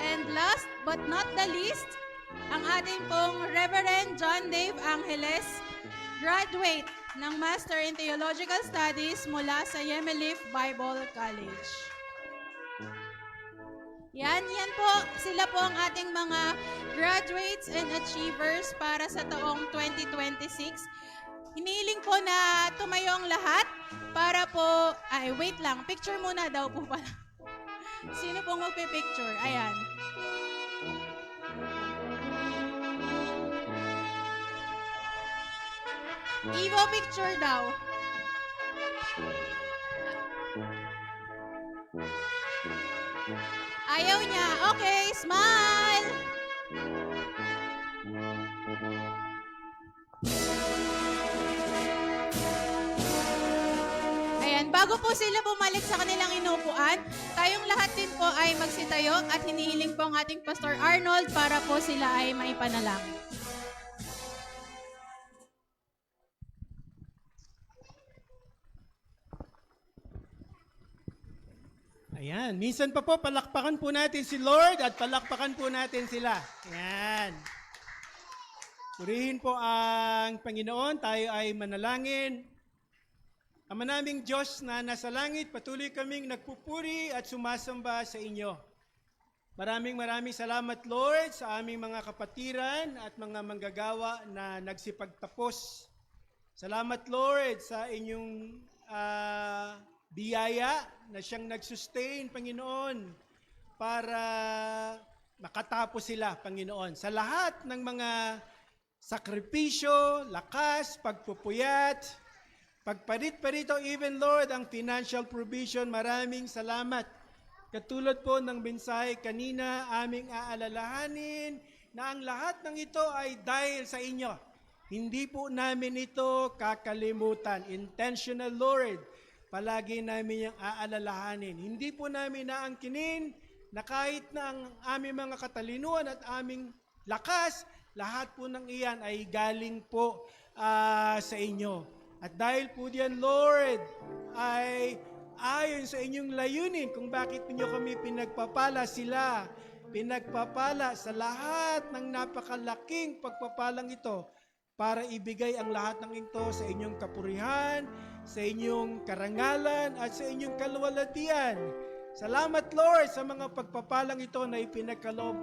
And last but not the least, ang ating pong Reverend John Dave Angeles, graduate ng Master in Theological Studies mula sa Yemilif Bible College. Yan po. Sila po ang ating mga graduates and achievers para sa taong 2026. Hinihiling po na tumayo ang lahat para po, wait lang, picture muna daw po pala. Sino pong magpipicture? Ayan. Evo picture daw. Ayaw niya. Okay, smile! Ayan, bago po sila bumalik sa kanilang inupuan, tayong lahat din po ay magsitayo at hinihiling po ang ating Pastor Arnold para po sila ay maipanalangin. Ayan, minsan pa po palakpakan po natin si Lord at palakpakan po natin sila. Ayan. Purihin po ang Panginoon, tayo ay manalangin. Ama naming Diyos na nasa langit, patuloy kaming nagpupuri at sumasamba sa inyo. Maraming salamat, Lord, sa aming mga kapatiran at mga manggagawa na nagsipagtapos. Salamat, Lord, sa inyong biyaya na siyang nag-sustain, Panginoon, para makatapos sila, Panginoon. Sa lahat ng mga sakripisyo, lakas, pagpupuyat, pagparit-parito, even, Lord, ang financial provision, maraming salamat. Katulad po ng mensahe kanina, aming aalalahanin na ang lahat ng ito ay dahil sa inyo. Hindi po namin ito kakalimutan. Intentional, Lord. Palagi namin yung aalalahanin. Hindi po namin naangkinin na kahit na ang aming mga katalinuhan at aming lakas, lahat po ng iyan ay galing po sa inyo. At dahil po diyan, Lord, ay ayon sa inyong layunin kung bakit niyo kami pinagpapala sila, pinagpapala sa lahat ng napakalaking pagpapalang ito para ibigay ang lahat ng ito sa inyong kapurihan, sa inyong karangalan at sa inyong kaluwalhatian. Salamat, Lord, sa mga pagpapalang ito na ipinagkaloob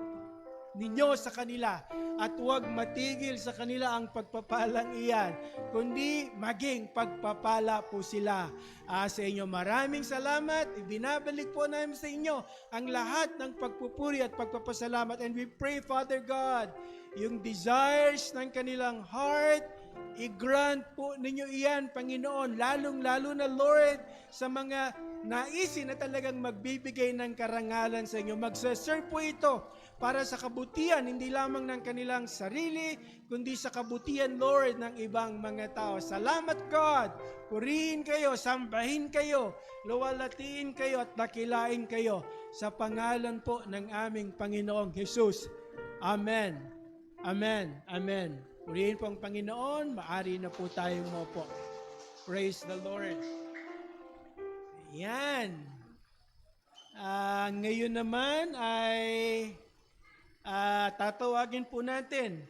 ninyo sa kanila at huwag matigil sa kanila ang pagpapalang iyan, kundi maging pagpapala po sila sa inyo. Maraming salamat. Ibinabalik po namin sa inyo ang lahat ng pagpupuri at pagpapasalamat. And we pray, Father God, yung desires ng kanilang heart, i-grant po ninyo iyan, Panginoon, lalong-lalo na, Lord, sa mga naisin na talagang magbibigay ng karangalan sa inyo. Magsaserve po ito para sa kabutihan, hindi lamang ng kanilang sarili, kundi sa kabutihan, Lord, ng ibang mga tao. Salamat, God. Purihin kayo, sambahin kayo, luwalhatiin kayo at dakilain kayo sa pangalan po ng aming Panginoong Jesus. Amen. Amen. Amen. Purihin po ang Panginoon. Maari na po tayong maupo. Praise the Lord. Yan. Ngayon naman ay tatawagin po natin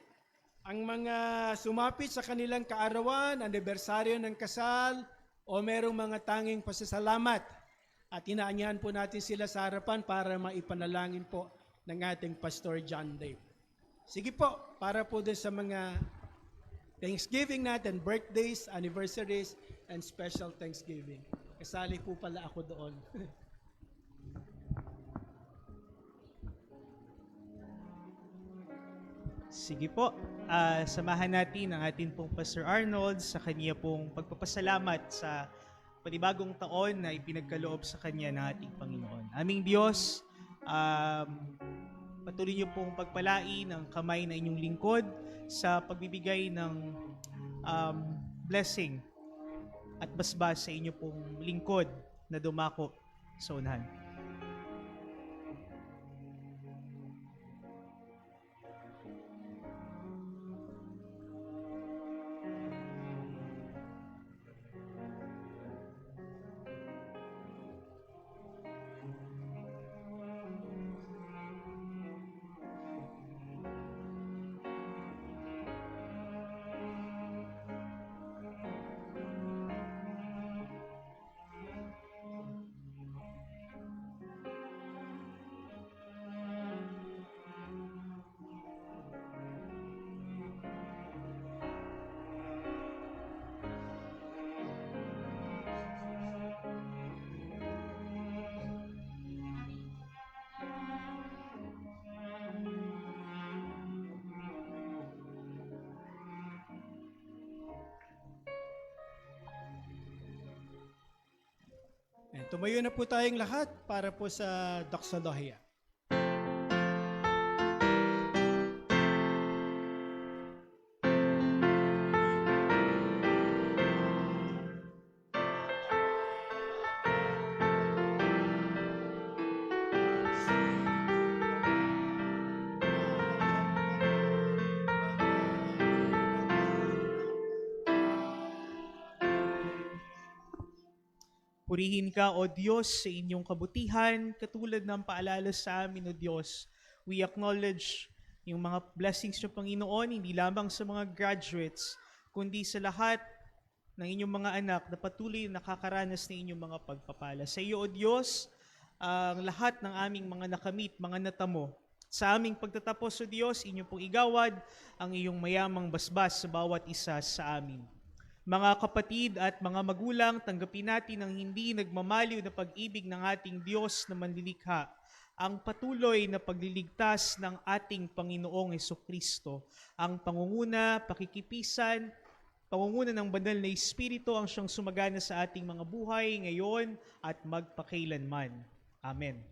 ang mga sumapit sa kanilang kaarawan, anibersaryo ng kasal, o merong mga tanging pasasalamat. At inaanyahan po natin sila sa harapan para maipanalangin po ng ating Pastor John Dave. Sige po, para po din sa mga Thanksgiving natin, birthdays, anniversaries, and special Thanksgiving. Kasali po pala ako doon. Sige po, samahan natin ang ating pong Pastor Arnold sa kanya pong pagpapasalamat sa panibagong taon na ipinagkaloob sa kanya ng ating Panginoon. Aming Diyos, patuloy niyo pong pagpalain ang kamay na inyong lingkod sa pagbibigay ng blessing at basbas sa inyo pong lingkod na dumako sa unahan. Tumayo na po tayong lahat para po sa Doxologia. Purihin ka, O Diyos, sa inyong kabutihan, katulad ng paalala sa amin, O Diyos. We acknowledge yung mga blessings ng Panginoon, hindi lamang sa mga graduates, kundi sa lahat ng inyong mga anak na patuloy nakakaranas ng inyong mga pagpapala. Sa iyo, O Diyos, ang lahat ng aming mga nakamit, mga natamo. Sa aming pagtatapos, O Diyos, inyo pong igawad ang iyong mayamang basbas sa bawat isa sa amin. Mga kapatid at mga magulang, tanggapin natin ang hindi nagmamaliw na pag-ibig ng ating Diyos na manlilikha, ang patuloy na pagliligtas ng ating Panginoong Hesukristo, ang pangunguna, pakikipisan, pangunguna ng banal na Espiritu ang siyang sumagana sa ating mga buhay ngayon at magpakailanman. Amen.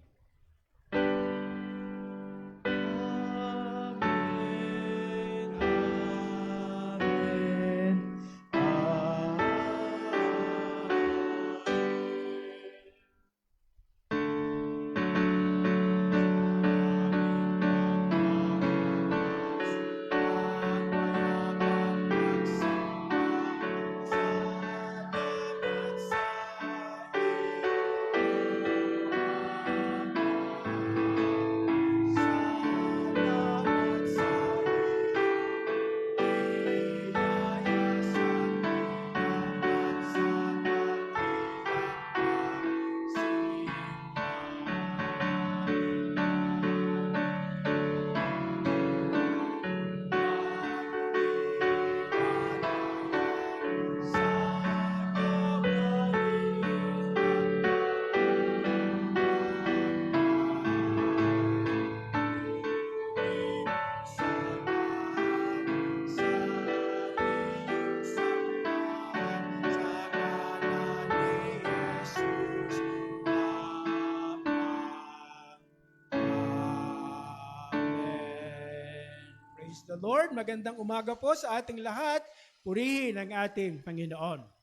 Praise the Lord. Magandang umaga po sa ating lahat. Purihin ang ating Panginoon.